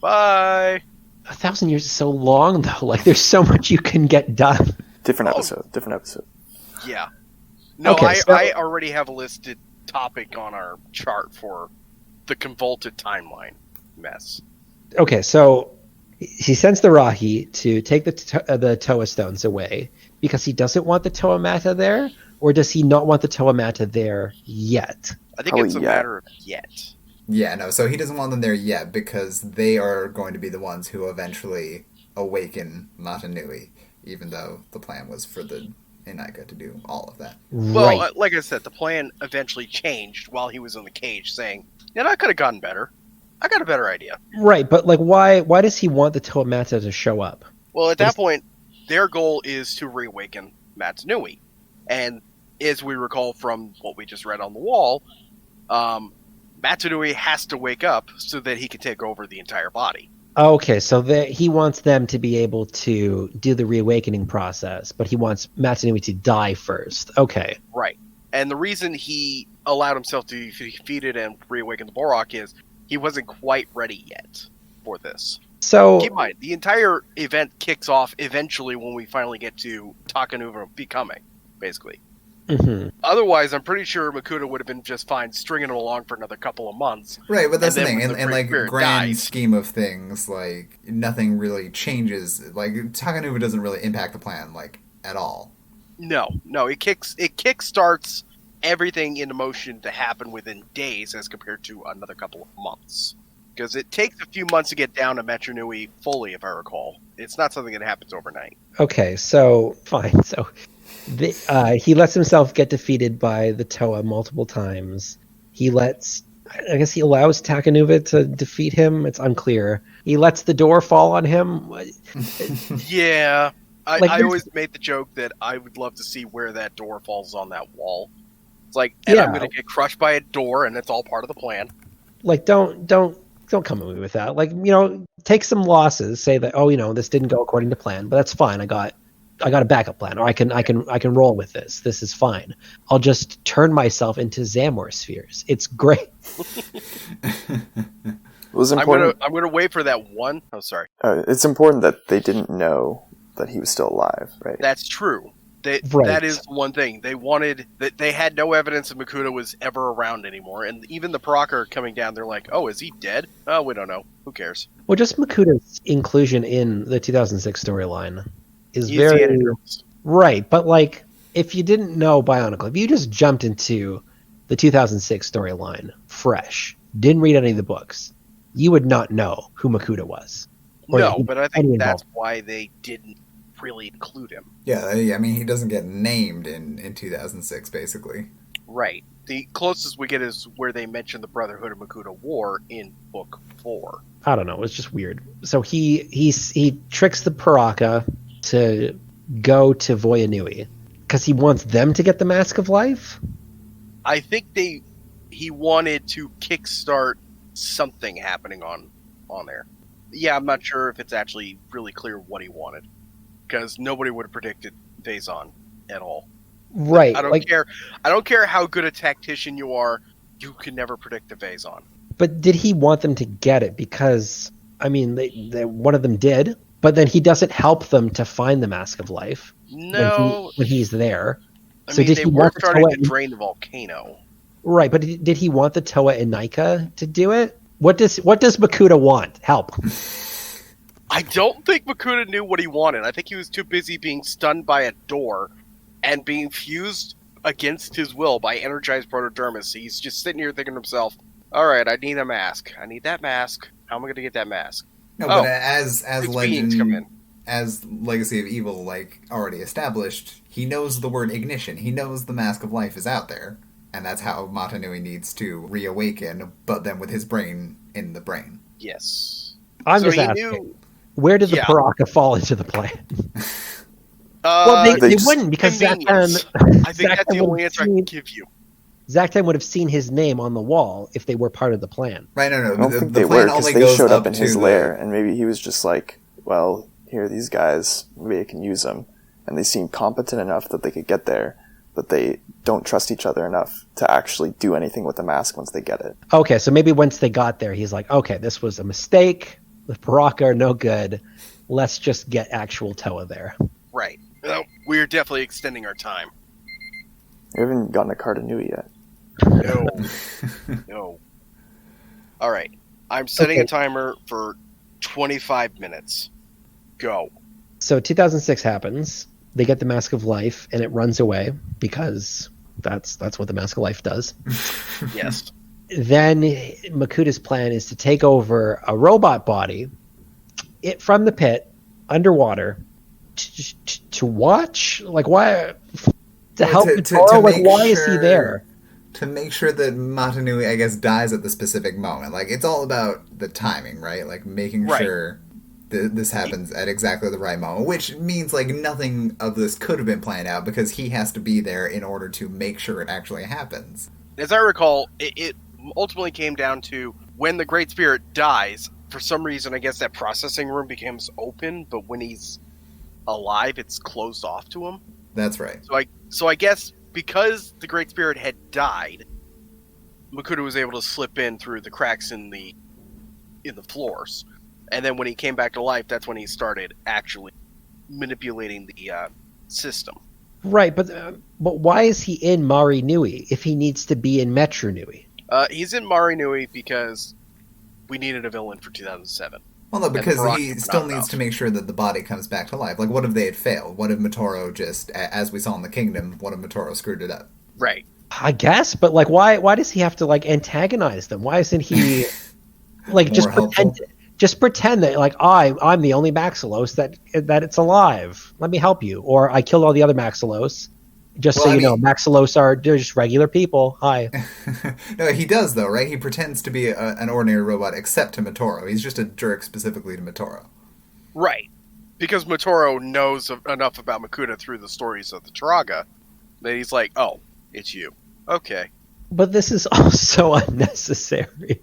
Bye! 1,000 years is so long, though. Like, there's so much you can get done. Different episode. Yeah. No, okay, I already have a listed topic on our chart for the convoluted timeline mess. Okay, so he sends the Rahi to take the Toa stones away because he doesn't want the Toa Mata there, or does he not want the Toa Mata there yet? I think it's a matter of yet. Yeah, no, so he doesn't want them there yet because they are going to be the ones who eventually awaken MtMNC, even though the plan was for the Inika to do all of that. Well, like I said, the plan eventually changed while he was in the cage, saying, I could have gotten better. I got a better idea. Right, but like, why does he want the Toamata to show up? Well, at that point, their goal is to reawaken Matsunui. And as we recall from what we just read on the wall, Matsunui has to wake up so that he can take over the entire body. Okay, so he wants them to be able to do the reawakening process, but he wants Matsunui to die first. Okay. Right. And the reason he allowed himself to be defeated and reawaken the Borok is he wasn't quite ready yet for this. So keep in mind, the entire event kicks off eventually when we finally get to Takanuva becoming, basically. Mhm. Otherwise, I'm pretty sure Makuta would have been just fine stringing him along for another couple of months. Right, but that's the And then thing. when the In like Great Spirit grand dies- scheme of things, like nothing really changes. Like Takanuva doesn't really impact the plan like at all. No, it kickstarts everything into motion to happen within days as compared to another couple of months. Because it takes a few months to get down to MtMNC fully, if I recall. It's not something that happens overnight. Okay, so fine. So he lets himself get defeated by the Toa multiple times. I guess he allows Takanuva to defeat him. It's unclear. He lets the door fall on him. Yeah. Like, I always made the joke that I would love to see where that door falls on that wall. It's like, and I'm Yeah. going to get crushed by a door, and it's all part of the plan. Like, don't come at me with that. Like, take some losses. Say that, this didn't go according to plan, but that's fine. I got a backup plan, or I can roll with this. This is fine. I'll just turn myself into Zamor spheres. It's great. It was important. I'm gonna wait for that one. Oh, sorry. It's important that they didn't know that he was still alive, right? That's true. Right. That is one thing. They had no evidence that Makuta was ever around anymore, and even the Paraka coming down, they're like, "Oh, is he dead? Oh, we don't know. Who cares?" Well, just Makuta's inclusion in the 2006 storyline is He's very the antidote. right. But like, if you didn't know BIONICLE, if you just jumped into the 2006 storyline fresh, didn't read any of the books, you would not know who Makuta was. Or No, he- but I any think that's involvement. why they didn't really include him. Yeah, I mean he doesn't get named in 2006 basically. Right. The closest we get is where they mention the Brotherhood of Makuta War in Book 4. I don't know. It's just weird. So he tricks the Paraka to go to Voyanui because he wants them to get the Mask of Life. I think he wanted to kickstart something happening on there. Yeah, I'm not sure if it's actually really clear what he wanted, because nobody would have predicted Phazon at all. Right. I don't care. I don't care how good a tactician you are. You can never predict the Phazon. But did he want them to get it? Because I mean, they one of them did, but then he doesn't help them to find the Mask of Life No, when he's there. I So mean did they he were want the starting Toa to drain the volcano. Right, but did he want the Toa and Nika to do it? What does Makuta want? Help. I don't think Makuta knew what he wanted. I think he was too busy being stunned by a door and being fused against his will by energized protodermis. He's just sitting here thinking to himself, all right, I need a mask. I need that mask. How am I going to get that mask? No, Oh, but as its beings come in. as Legacy of Evil like already established, he knows the word ignition. He knows the Mask of Life is out there, and that's how Matanui needs to reawaken, but then with his brain in the brain. Yes. I'm So just he asking. knew. Where did the Yeah. Paraka fall into the plan? Well, they they just- wouldn't because convenience. Zaktan I think that's the only answer I can give you. would have seen his name on the wall if they were part of the plan. Right? No. I don't the think the they plan were, because only they goes showed up in to his the- lair, and maybe he was just like, well, here are these guys, maybe I can use them. And they seem competent enough that they could get there, but they don't trust each other enough to actually do anything with the mask once they get it. Okay, so maybe once they got there, he's like, okay, this was a mistake. The Paraka are no good. Let's just get actual Toa there. Right. No, we're definitely extending our time. We haven't gotten a Cardanui yet. No. No. All right. I'm setting a Okay. timer for 25 minutes. Go. So 2006 happens. They get the Mask of Life, and it runs away because that's what the Mask of Life does. Yes. Then Makuta's plan is to take over a robot body from the pit underwater to watch, like, why to help to Toro? Like, make why is he sure- there? to make sure that Matanui, I guess, dies at the specific moment. Like, it's all about the timing, right? Like, making Right. sure this happens at exactly the right moment, which means, like, nothing of this could have been planned out because he has to be there in order to make sure it actually happens. As I recall, it ultimately came down to when the Great Spirit dies, for some reason, I guess that processing room becomes open, but when he's alive, it's closed off to him. That's right. So I guess because the Great Spirit had died, Makuta was able to slip in through the cracks in the floors, and then when he came back to life, that's when he started actually manipulating the system. Right, but why is he in Mari Nui if he needs to be in Metro Nui? He's in Mari Nui because we needed a villain for 2007. Well, no, because Brock he was still not needs enough. to make sure that the body comes back to life. Like, what if they had failed? What if Motoro just, as we saw in the Kingdom, what if Motoro screwed it up? Right. I guess, but like, why does he have to like antagonize them? Why isn't he like More helpful? just pretend that like I'm the only Maxilos that it's alive. Let me help you, or I killed all the other Maxilos. Just Well, so I you know, mean- Maxilos are just regular people. Hi. No, he does, though, right? He pretends to be an ordinary robot, except to Motoro. He's just a jerk specifically to Motoro. Right. Because Motoro knows enough about Makuta through the stories of the Taraga that he's like, oh, it's you. Okay. But this is also unnecessary.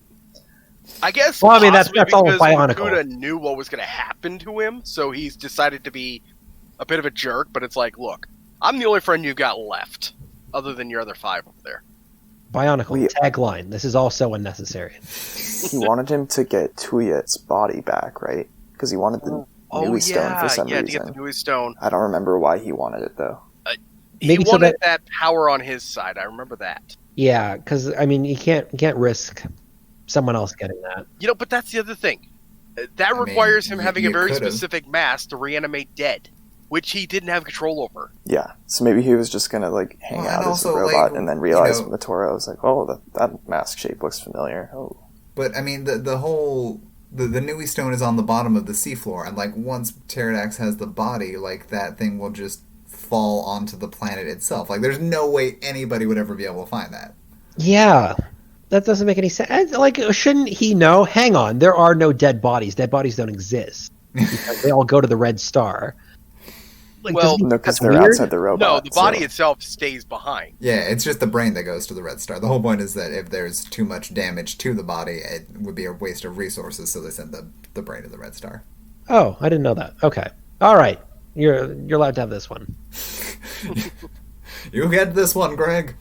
I guess Well, I mean, that's possibly all because Bionicle. Makuta knew what was going to happen to him, so he's decided to be a bit of a jerk, but it's like, look, I'm the only friend you've got left, other than your other 5 over there. Bionicle We- tagline. This is also unnecessary. He wanted him to get Tuyet's body back, right? Because he wanted the Nui stone for some to reason. get the Nui stone. I don't remember why he wanted it though. Maybe he so wanted that power on his side. I remember that. Yeah, because I mean, you can't risk someone else getting that. But that's the other thing. That I mean, requires him having a you very could've. specific mask to reanimate dead, which he didn't have control over. Yeah, so maybe he was just gonna like hang Well, out and as a also, robot like, and then realize you know- Motoro was like, oh, that mask shape looks familiar. Oh, But, I mean, the whole... The Nui stone is on the bottom of the seafloor, and, like, once Pterodax has the body, like, that thing will just fall onto the planet itself. Like, there's no way anybody would ever be able to find that. Yeah, that doesn't make any sense. Like, shouldn't he know? Hang on, there are no dead bodies. Dead bodies don't exist because they all go to the Red Star. Like, Well, doesn't he- no, because that's they're weird? outside the robot. No, the body so- itself stays behind. Yeah, it's just the brain that goes to the Red Star. The whole point is that if there's too much damage to the body, it would be a waste of resources, so they send the brain to the Red Star. Oh, I didn't know that. Okay, all right, you're allowed to have this one. You get this one, Greg.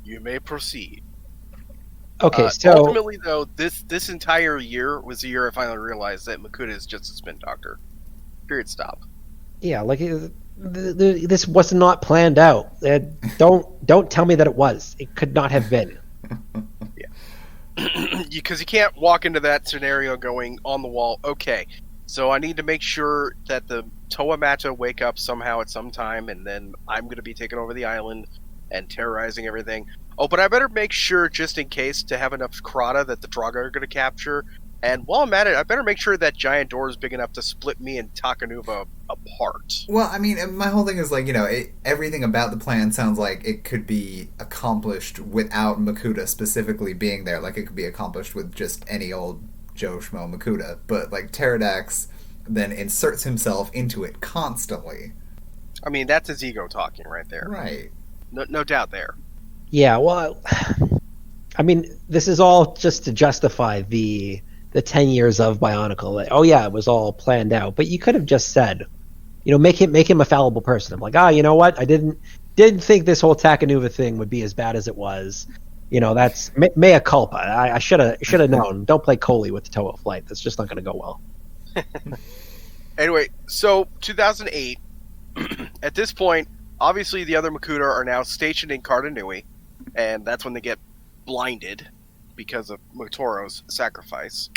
You may proceed. Okay, so Ultimately, though, this entire year was the year I finally realized that Makuta is just a spin doctor. Period. Stop. yeah, like this was not planned out. Don't tell me that it was. It could not have been. Because you can't walk into that scenario going on the wall, okay, so I need to make sure that the Toa Mata wake up somehow at some time, and then I'm going to be taking over the island and terrorizing everything. Oh, but I better make sure, just in case, to have enough Krata that the Draga are going to capture. And while I'm at it, I better make sure that giant door is big enough to split me and Takanuva apart. Well, I mean, my whole thing is like, everything about the plan sounds like it could be accomplished without Makuta specifically being there. Like, it could be accomplished with just any old Joe Schmo Makuta. But, like, Pterodax then inserts himself into it constantly. I mean, that's his ego talking right there. Right. No doubt there. Yeah, well, I mean, this is all just to justify the 10 years of Bionicle. Like, oh yeah, it was all planned out, but you could have just said, make him a fallible person. I'm like, you know what? I didn't think this whole Takanuva thing would be as bad as it was. That's mea culpa. I should have known. Don't play Coley with the Toa flight. That's just not going to go well. Anyway, so 2008. At this point, obviously the other Makuta are now stationed in Cardanui, and that's when they get blinded because of Motoro's sacrifice,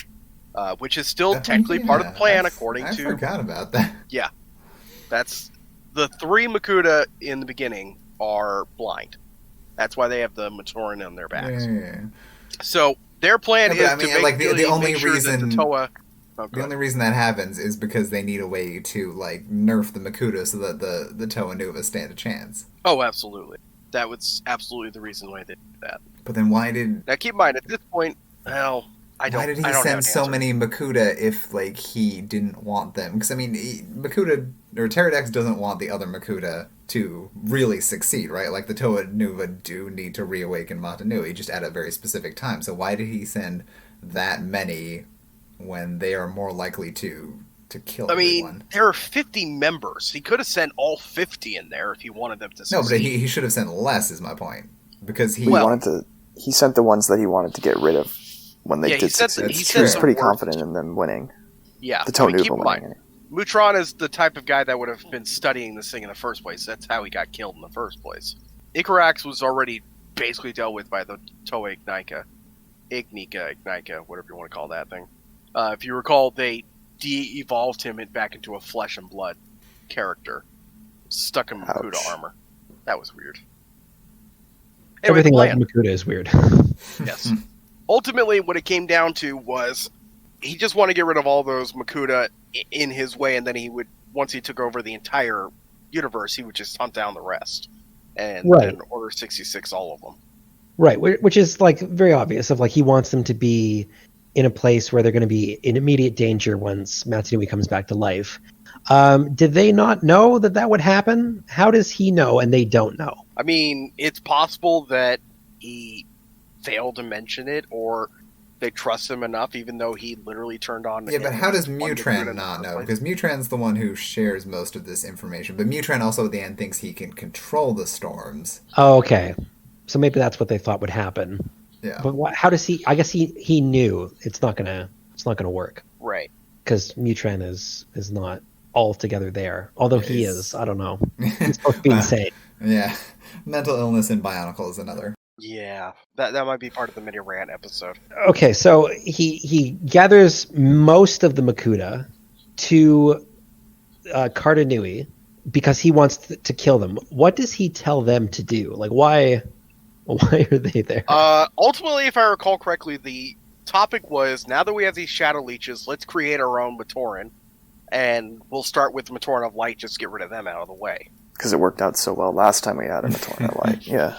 which is still technically part of the plan, according I to... forgot about that. That's the 3 Makuta in the beginning are blind. That's why they have the Motoran on their backs. Yeah. So their plan Yeah, is but I mean, to make, like, the only make sure that reason- the Toa... Oh, The only reason that happens is because they need a way to, like, nerf the Makuta so that the Toa Nuva stand a chance. oh, absolutely. That was absolutely the reason why they did that. But then why did Now, keep in mind, at this point, well, why did he I don't send have so an answer. many Makuta if like he didn't want them? Because I mean, Makuta or Pterodax doesn't want the other Makuta to really succeed, right? Like the Toa Nuva do need to reawaken Matanui just at a very specific time. So why did he send that many when they are more likely to kill I mean, everyone? there are 50 members. He could have sent all 50 in there if he wanted them to No, succeed. but he should have sent less. Is my point, because he Well- He sent the ones that he wanted to get rid of when they Yeah, he did sent succeed. the- he He sent was the pretty worst. confident in them winning. Yeah, The I mean, Tonuva keep in winning. mind, Mutron is the type of guy that would have been studying this thing in the first place. That's how he got killed in the first place. Icarax was already basically dealt with by the Toa Ignika, whatever you want to call that thing. If you recall, they de-evolved him back into a flesh and blood character, stuck in Makuta Ouch. armor. That was weird. Anyway, Everything the like plan. Makuta is weird. Yes. Ultimately, what it came down to was he just wanted to get rid of all those Makuta in his way, and then he would, once he took over the entire universe, he would just hunt down the rest and Right. then Order 66 all of them. Right, which is like very obvious of like he wants them to be in a place where they're going to be in immediate danger once Matsui comes back to life. Did they not know that that would happen? How does he know and they don't know? I mean, it's possible that he failed to mention it, or they trust him enough, even though he literally turned on. Yeah, but how does one Makuta Mutran in not the know? first Because Mutran's the one who shares most of this information. But Mutran also at the end thinks he can control the storms. Oh, okay. So maybe that's what they thought would happen. Yeah. But how does he? I guess he knew it's not gonna work place. Right. because Mutran is not altogether there. Although he Yes. is, I don't know. He's supposed to be insane. Yeah. Mental illness in BIONICLE is another. Yeah, that might be part of the mini rant episode. Okay, so he gathers most of the Makuta to Cardanui because he wants to kill them. What does he tell them to do? Like, why are they there? Ultimately, if I recall correctly, the topic was, now that we have these shadow leeches, let's create our own Matoran, and we'll start with Matoran of Light, just get rid of them out of the way. Because it worked out so well last time we had a Matoran Light. Yeah.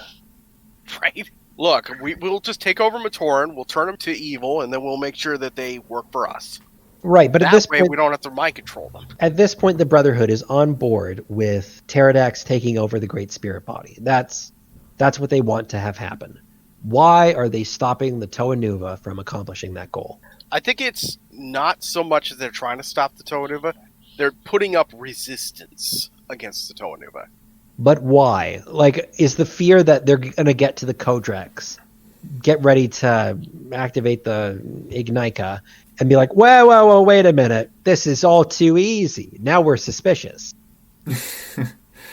Right? Look, we'll just take over Matoran, we'll turn them to evil, and then we'll make sure that they work for us. Right, but That at this way, point, we don't have to mind control them. at this point, the Brotherhood is on board with Pterodax taking over the Great Spirit Body. That's what they want to have happen. Why are they stopping the Toa Nuva from accomplishing that goal? I think it's not so much that they're trying to stop the Toa Nuva, they're putting up resistance against the Toa Nuva. But why? Like, is the fear that they're going to get to the Kodrex, get ready to activate the Ignika, and be like, whoa, wait a minute. This is all too easy. Now we're suspicious.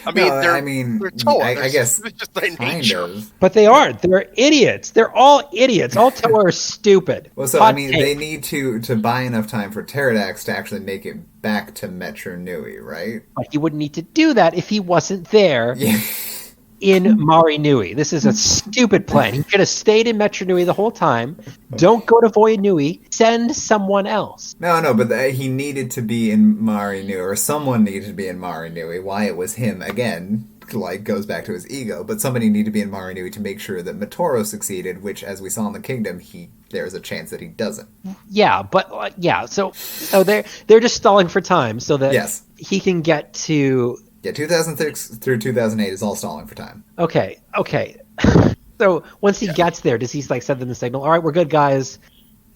I mean, No, they're Toa. I They're guess just by kind nature. of. But they aren't. They're idiots. They're all idiots. All Toa are stupid. Well, so Hot I mean, take. they need to buy enough time for Pterodax to actually make it back to Metro Nui, right? But he wouldn't need to do that if he wasn't there Yeah. in Mari Nui. This is a stupid plan. He should have stayed in Metro Nui the whole time. Don't go to Voya Nui. Send someone else. No, but he needed to be in Mari Nui, or someone needed to be in Mari Nui. Why it was him, again, like, goes back to his ego. But somebody needed to be in Mari Nui to make sure that Matoro succeeded, which, as we saw in the Kingdom, there's a chance that he doesn't. Yeah, but So they're just stalling for time so that Yes. he can get to. Yeah, 2006 through 2008 is all stalling for time. Okay. So once he gets there, does he like send them the signal? All right, we're good, guys.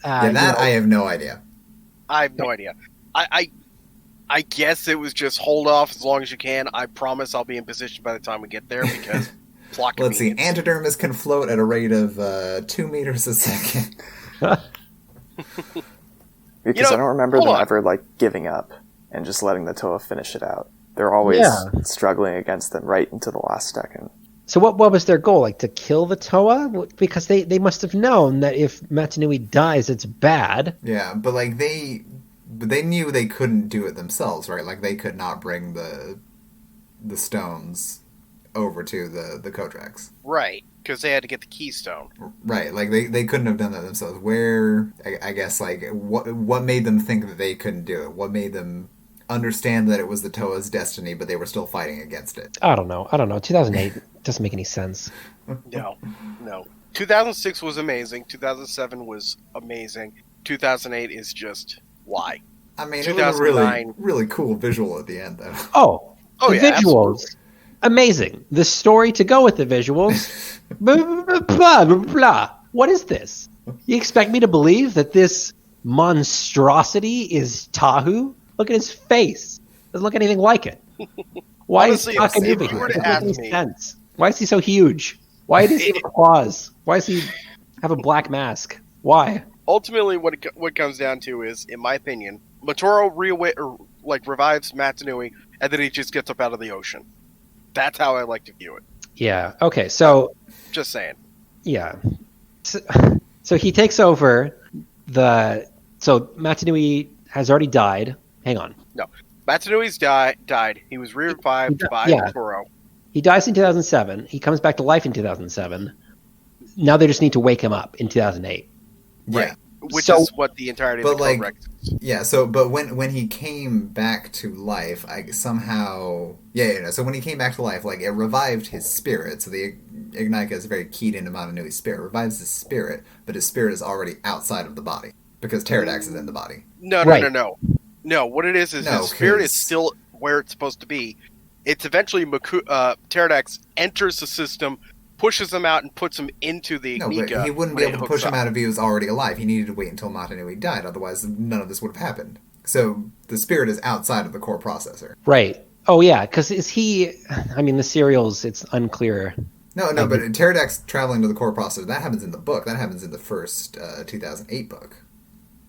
Yeah, that I have no idea. I have no idea. I guess it was just hold off as long as you can. I promise I'll be in position by the time we get there because plot Let's see, convenience. Antidermis can float at a rate of 2 meters a second. Because I don't remember hold them on. ever like giving up and just letting the Toa finish it out. They're always Yeah. struggling against them right into the last second. So what was their goal? Like to kill the Toa? Because they must have known that if Matanui dies, it's bad. Yeah, but like they knew they couldn't do it themselves, right? Like they could not bring the stones over to the Kodrex. Right, because they had to get the keystone. Right, like they couldn't have done that themselves. Where I guess like what made them think that they couldn't do it? What made them understand that it was the Toa's destiny, but they were still fighting against it. I don't know. 2008 doesn't make any sense. No. 2006 was amazing. 2007 was amazing. 2008 is just why. I mean, it was a really, really cool visual at the end, though. Oh, the yeah, visuals, absolutely. Amazing. The story to go with the visuals, blah, blah, blah, blah. What is this? You expect me to believe that this monstrosity is Tahu? Look at his face. Doesn't look anything like it. Why Honestly, is Taka if moving you here? were to Doesn't make ask any me- sense. Why is he so huge? Why does he have claws? Why does he have a black mask? Why? Ultimately, what it comes down to is, in my opinion, Motoro revives MtMNC, and then he just gets up out of the ocean. That's how I like to view it. Yeah. Okay. So Just saying. yeah. So he takes over the. So MtMNC has already died. Hang on. MtMNC's died. He was revived by yeah. Motoro. He dies in 2007. He comes back to life in 2007. Now they just need to wake him up in 2008. Yeah. Which So- is what the entirety of the But, Correct is. Yeah, so, but when he came back to life, so when he came back to life, like, it revived his spirit, so the Ignika is very keyed into MtMNC's spirit, revives his spirit, but his spirit is already outside of the body, because Pterodax is in the body. No, Right. No, what it is his spirit is 'cause- still where it's supposed to be. It's eventually Pterodax enters the system, pushes him out, and puts him into the No, Ignika. but he wouldn't when be it able to hooks push him up. out if he was already alive. He needed to wait until MtMNC died, otherwise none of this would have happened. So the spirit is outside of the core processor. Right. Oh yeah, because is he? I mean, the serials. It's unclear. No, but Pterodax traveling to the core processor, that happens in the book. That happens in the first 2008 book.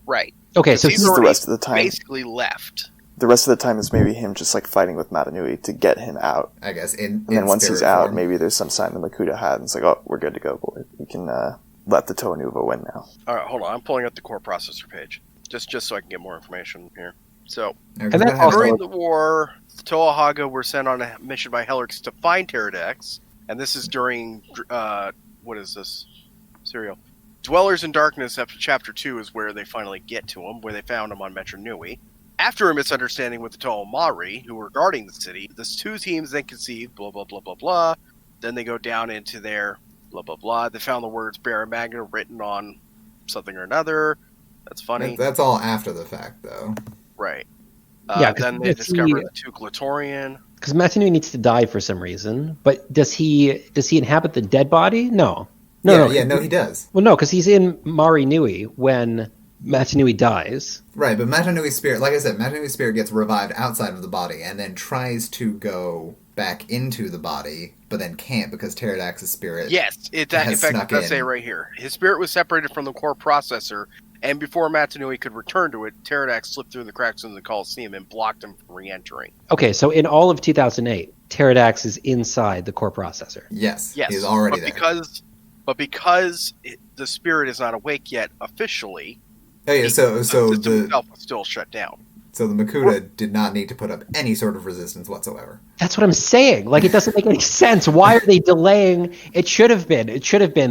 Right. Okay, so He's This is the already rest of the time. basically left. The rest of the time is maybe him just like fighting with MtMNC to get him out. I guess. And then once he's out, maybe there's some sign the Makuta had, and it's like, oh, we're good to go, boy. We can let the Toa Nuva win now. All right, hold on. I'm pulling up the core processor page just so I can get more information here. So And that's also- during the war, the Toahaga were sent on a mission by Helix to find Pterodax, and this is during what is this serial? Dwellers in Darkness. After Chapter 2 is where they finally get to him, where they found him on MtMNC. After a misunderstanding with the To'omari, who were guarding the city, the two teams then conceived blah blah blah blah blah. Then they go down into their blah blah blah. They found the words Barra Magna written on something or another. That's funny. That's all after the fact, though. Right. Yeah, 'cause then they if he- discover the two Glatorian. because MtMNC needs to die for some reason, but does he inhabit the dead body? No. No, he does. Well, no, because he's in Mari Nui when MtMNC dies. Right, but MtMNC's spirit, like I said, MtMNC's spirit gets revived outside of the body and then tries to go back into the body, but then can't because Pterodax's spirit. Yes, in has fact, snuck it does in. say right here. His spirit was separated from the core processor, and before MtMNC could return to it, Pterodax slipped through the cracks in the Colosseum and blocked him from re-entering. Okay, so in all of 2008, Pterodax is inside the core processor. Yes, Yes, he's already but there. because the spirit is not awake yet officially, Oh yeah, so the system the itself was still shut down. Makuta did not need to put up any sort of resistance whatsoever. That's what I'm saying. Like, it doesn't make any sense. Why are they delaying? It should have been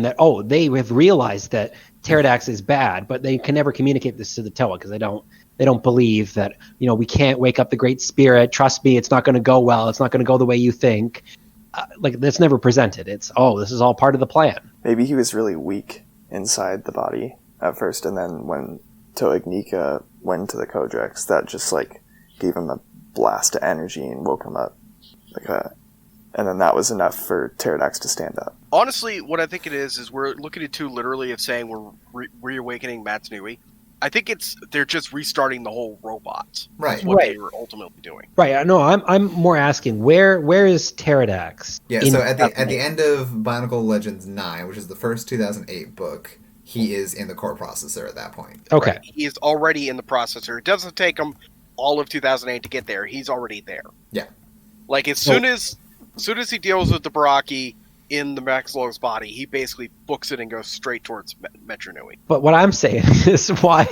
that, oh, they have realized that Pterodax is bad, but they can never communicate this to the Toa because they don't believe that, we can't wake up the Great Spirit. Trust me, it's not going to go well. It's not going to go the way you think. Like, that's never presented. It's, this is all part of the plan. Maybe he was really weak inside the body at first, and then when Toa Ignika went to the Codex, that just like gave him a blast of energy and woke him up, and then that was enough for Pterodax to stand up. Honestly, what I think it is we're looking at too literally of saying we're reawakening MtMNC. I think they're just restarting the whole robot. Right. That's what Right. they were ultimately doing. Right. I know. I'm more asking where is Pterodax? Yeah, in so at the 2008? end of Bionicle Legends 9, which is the first 2008 book, he is in the core processor at that point. Okay. Right. He is already in the processor. It doesn't take him all of 2008 to get there. He's already there. Yeah. Like as soon as he deals with the Baraki in the Max Log's body, he basically books it and goes straight towards MtMNC. But what I'm saying is why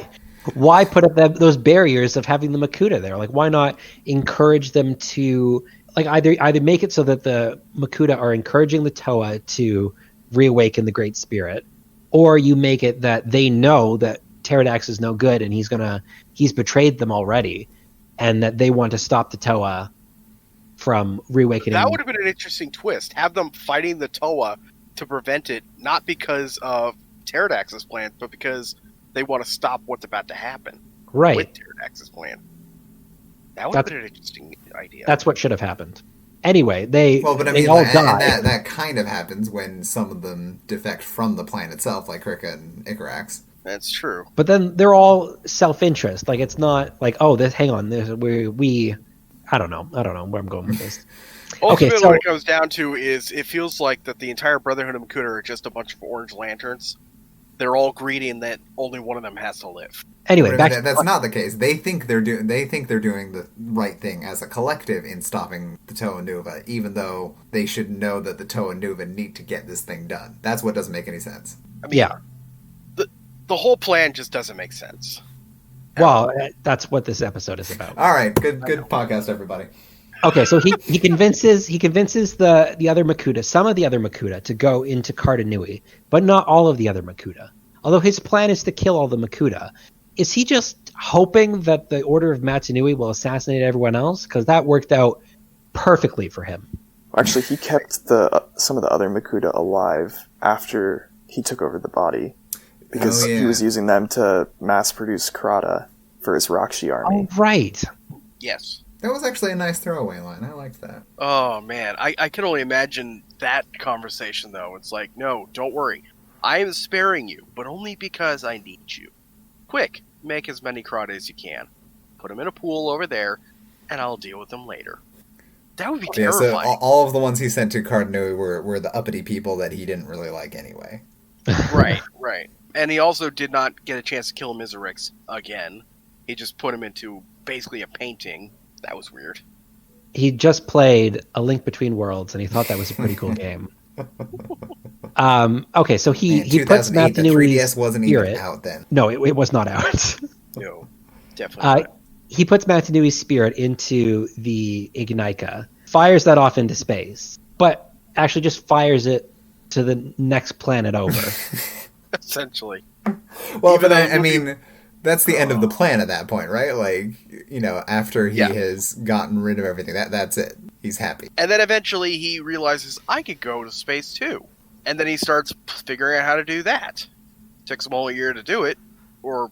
put up those barriers of having the Makuta there? Like, why not encourage them to like either make it so that the Makuta are encouraging the Toa to reawaken the Great Spirit, or you make it that they know that Pterodax is no good and he's betrayed them already, and that they want to stop the Toa from reawakening. That would have been an interesting twist. Have them fighting the Toa to prevent it, not because of Pterodax's plan, but because they want to stop what's about to happen right. with Pterodax's plan. That would have been an interesting idea. That's what should have happened. Anyway, they all die. And that kind of happens when some of them defect from the plan itself, like Krika and Icarax. That's true. But then they're all self-interest. Like, it's not like, oh, hang on, we I don't know where I'm going with this. Ultimately, what it comes down to is it feels like that the entire Brotherhood of Makuta are just a bunch of orange lanterns. They're all greedy, and that only one of them has to live. Anyway, that's not the case. They think they're doing the right thing as a collective in stopping the Toa Nuva, even though they should know that the Toa Nuva need to get this thing done. That's what doesn't make any sense. I mean, yeah. The whole plan just doesn't make sense. Well, that's what this episode is about. All right, good podcast, everybody. Okay, so he convinces the other Makuta, some of the other Makuta, to go into Cardanui, but not all of the other Makuta. Although his plan is to kill all the Makuta, is he just hoping that the Order of MtMNC will assassinate everyone else? Because that worked out perfectly for him. Actually, he kept some of the other Makuta alive after he took over the body, because he was using them to mass produce Karada for his Rakshi army. Oh, right. Yes. That was actually a nice throwaway line. I liked that. Oh, man. I can only imagine that conversation, though. It's like, no, don't worry. I am sparing you, but only because I need you. Quick, make as many Karada as you can. Put them in a pool over there, and I'll deal with them later. That would be terrifying. So all of the ones he sent to Cardanui were the uppity people that he didn't really like anyway. Right. And he also did not get a chance to kill Miserix again. He just put him into basically a painting. That was weird. He just played A Link Between Worlds, and he thought that was a pretty cool game. Okay, so he puts MtMNC. The 3DS wasn't even out then. No, it was not out. No, definitely not. He puts MtMNC's spirit into the Ignika, fires that off into space, but actually just fires it to the next planet over. Essentially. Well, but I mean, that's the end of the plan at that point, right? Like, after he has gotten rid of everything, that's it. He's happy. And then eventually he realizes, I could go to space too. And then he starts figuring out how to do that. Takes him all a year to do it, or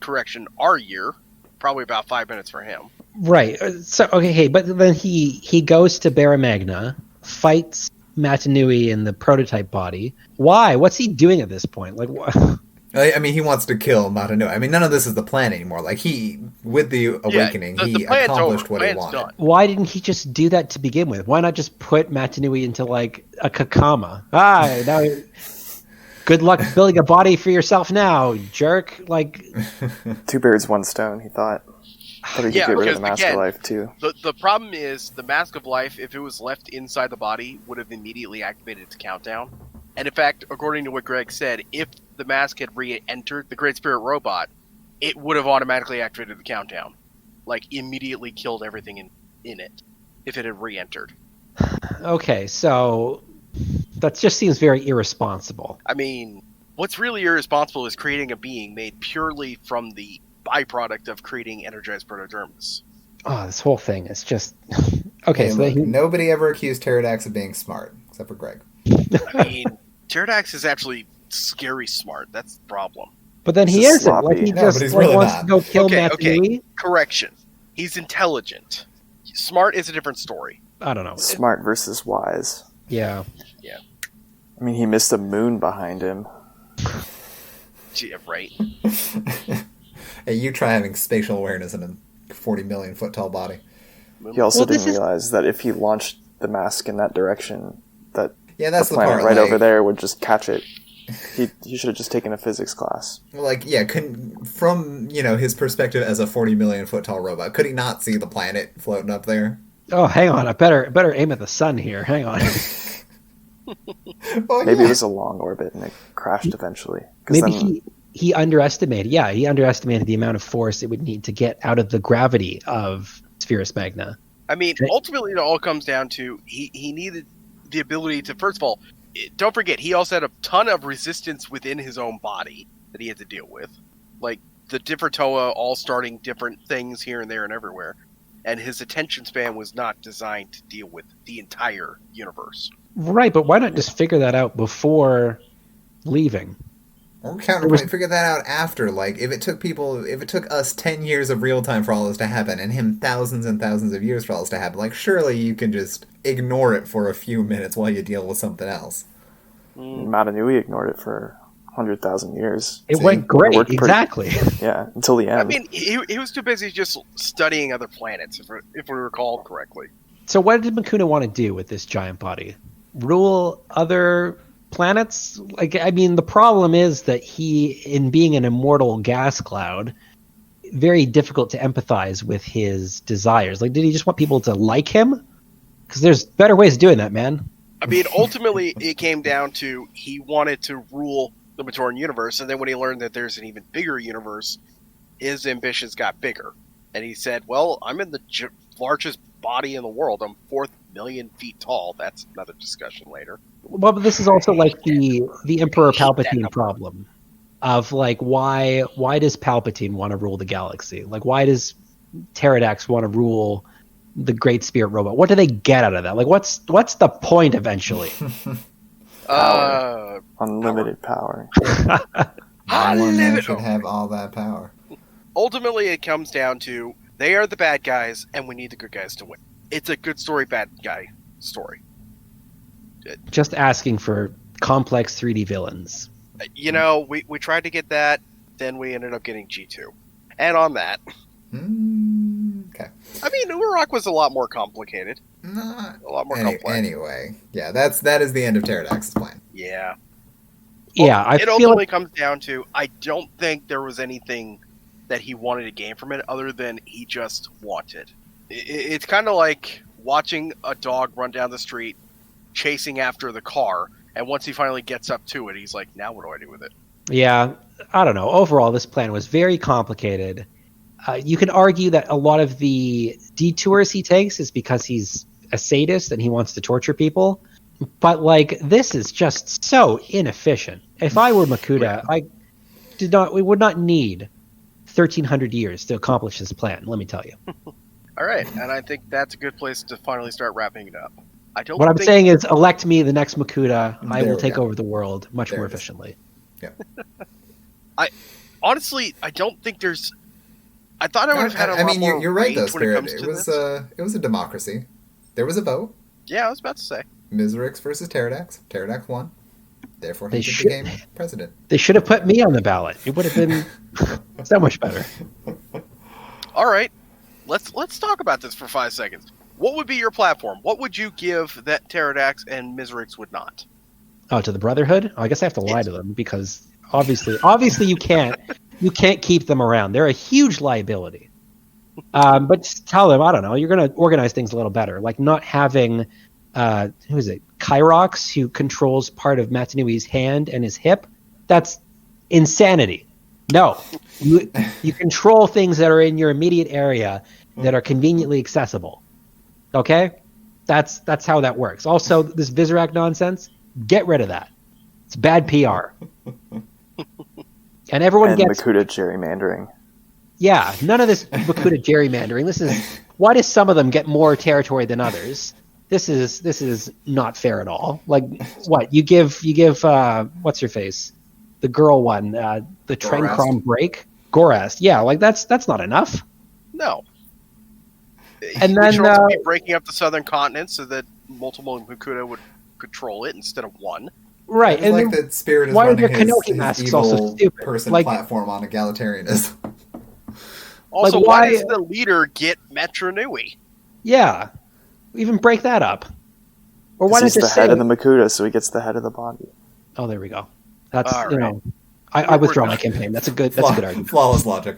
correction, our year. Probably about 5 minutes for him. Right. So but then he goes to Barra Magna, fights MtMNC in the prototype body. Why? What's he doing at this point? Like, what? I mean, he wants to kill MtMNC. I mean, none of this is the plan anymore. Like, with the awakening, he accomplished what he wanted. Done. Why didn't he just do that to begin with? Why not just put MtMNC into, like, a Kakama? Now, good luck building a body for yourself now, jerk. Like, 2 birds, 1 stone, he thought. But he could get rid of the Mask of Life, too. The problem is, the Mask of Life, if it was left inside the body, would have immediately activated its countdown. And in fact, according to what Greg said, if the mask had re-entered the Great Spirit robot, it would have automatically activated the countdown. Like, immediately killed everything in it, if it had re-entered. Okay, so that just seems very irresponsible. I mean, what's really irresponsible is creating a being made purely from the byproduct of creating energized protodermis. Oh, this whole thing is just... Okay, so nobody ever accused Pterodax of being smart, except for Greg. I mean, Pterodax is actually scary smart. That's the problem. But then he isn't. Like, he just really wants to go kill MtMNC. Okay. Correction. He's intelligent. Smart is a different story. I don't know. Smart versus wise. Yeah. I mean, he missed a moon behind him. Yeah, right. Hey, you try having spatial awareness in a 40 million foot tall body. He also didn't realize that if he launched the mask in that direction, that that's the planet part, over there would just catch it. He should have just taken a physics class. From his perspective as a 40 million foot tall robot, could he not see the planet floating up there? Oh, hang on! I better aim at the sun here. Hang on. Maybe it was a long orbit and it crashed eventually. Maybe he underestimated. Yeah, he underestimated the amount of force it would need to get out of the gravity of Spherus Magna. I mean, ultimately, it all comes down to he needed the ability to, first of all, don't forget, he also had a ton of resistance within his own body that he had to deal with. Like, the different Toa all starting different things here and there and everywhere. And his attention span was not designed to deal with the entire universe. Right, but why not just figure that out before leaving? Or counterpoint, figure that out after. Like, if it took us 10 years of real time for all this to happen, and him thousands and thousands of years for all this to happen, like, surely you can just ignore it for a few minutes while you deal with something else. MtMNC ignored it for 100,000 years. It went great, exactly. Yeah, until the end. I mean, he was too busy just studying other planets, if we recall correctly. So what did Makuta want to do with this giant body? Rule other planets? Like, I mean, the problem is that he, in being an immortal gas cloud, very difficult to empathize with his desires. Like, did he just want people to like him? Because there's better ways of doing that, man. I mean, ultimately, it came down to he wanted to rule the Matoran universe, and then when he learned that there's an even bigger universe, his ambitions got bigger. And he said, well, I'm in the largest body in the world. I'm 4 million feet tall. That's another discussion later. Well, but this is also like the Emperor Palpatine problem of, like, why does Palpatine want to rule the galaxy? Like, why does Pterodax want to rule the Great Spirit Robot? What do they get out of that? Like, what's the point eventually? Unlimited power. One man should have all that power. Ultimately, it comes down to they are the bad guys, and we need the good guys to win. It's a good story, bad guy story. Just asking for complex 3D villains. You know, we tried to get that, then we ended up getting G2. And on that... Okay. I mean, Urarok was a lot more complicated. Not a lot more complex. Anyway, yeah, that is the end of Pterodax's plan. Yeah. Yeah, it ultimately comes down to, I don't think there was anything that he wanted to gain from it other than he just wanted. It's kind of like watching a dog run down the street, chasing after the car, and once he finally gets up to it, he's like, now what do I do with it? Yeah, I don't know. Overall, this plan was very complicated. You can argue that a lot of the detours he takes is because he's a sadist and he wants to torture people. But, like, this is just so inefficient. If I were Makuta, we would not need 1,300 years to accomplish this plan, let me tell you. All right, and I think that's a good place to finally start wrapping it up. What I'm saying is, elect me the next Makuta. I will take over the world much more efficiently. Yeah. Honestly, I don't think there's... I thought I would have had a lot more you're right, though, range when it Spirit. comes to It was a democracy. There was a vote. Yeah, I was about to say. Miserix versus Pterodax. Pterodax won. Therefore, he became president. They should have put me on the ballot. It would have been so much better. All right, let's talk about this for 5 seconds. What would be your platform? What would you give that Pterodax and Miserix would not? Oh, to the Brotherhood? I guess I have to lie to them because obviously you can't keep them around. They're a huge liability. But just tell them, I don't know, you're going to organize things a little better, like not having who is it? Kyrox, who controls part of MtMNC's hand and his hip. That's insanity. No, you control things that are in your immediate area that are conveniently accessible. Okay, that's how that works. Also, this Visorak nonsense, get rid of that. It's bad PR. And everyone gets Makuta gerrymandering. Yeah, none of this Makuta gerrymandering. This is why does some of them get more territory than others? This is not fair at all. Like, what you give what's her face, the girl one, the Trencrom break, Gorast. Yeah, like that's not enough. No. And we then should also be breaking up the southern continent so that multiple Makuta would control it instead of one. Right, and like that Spirit is running his evil person platform on egalitarianism. Also, like, why does the leader get MtMNC? Yeah, even break that up. Or why does the head of the Makuta, so he gets the head of the body? Oh, there we go. That's I withdraw my campaign. That's a good argument. Flawless logic.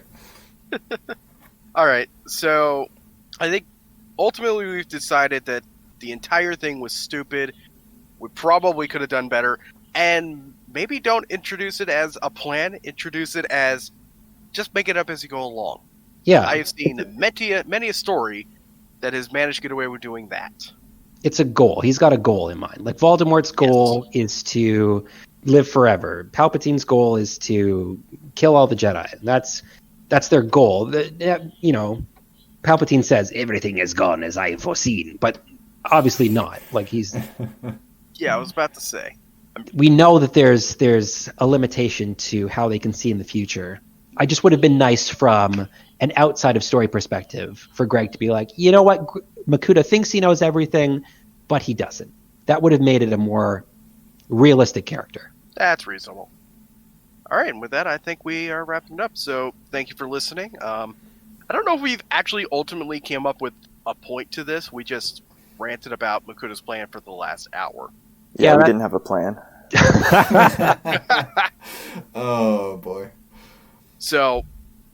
All right, so I think ultimately we've decided that the entire thing was stupid. We probably could have done better, and maybe don't introduce it as a plan. Introduce it as just make it up as you go along. Yeah, I have seen many a story that has managed to get away with doing that. It's a goal. He's got a goal in mind. Like Voldemort's goal is to live forever. Palpatine's goal is to kill all the Jedi. That's their goal. You know, Palpatine says everything is gone as I have foreseen, but obviously not. Like Yeah, I was about to say. we know that there's a limitation to how they can see in the future. I just would have been nice from an outside of story perspective for Greg to be like, you know what, Makuta thinks he knows everything, but he doesn't. That would have made it a more realistic character. That's reasonable. All right, and with that, I think we are wrapping it up. So thank you for listening. I don't know if we've actually ultimately came up with a point to this. We just ranted about Makuta's plan for the last hour. Yeah, Yeah, we that- didn't have a plan. Oh boy. So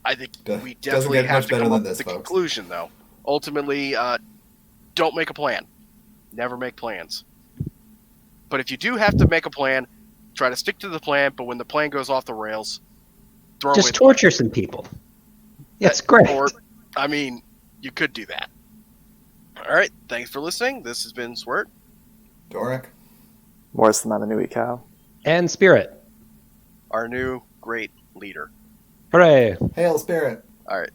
I think we Doesn't definitely get have much to better come than up this, with the folks. conclusion, though. Ultimately, don't make a plan. Never make plans. But if you do have to make a plan, try to stick to the plan. But when the plan goes off the rails, throw Just in torture some people. It's great. Or, I mean, you could do that. All right, thanks for listening. This has been Swert. Dorek. Morris the Mamanui cow. And Spirit. Our new great leader. Hooray. Hail Spirit. All right.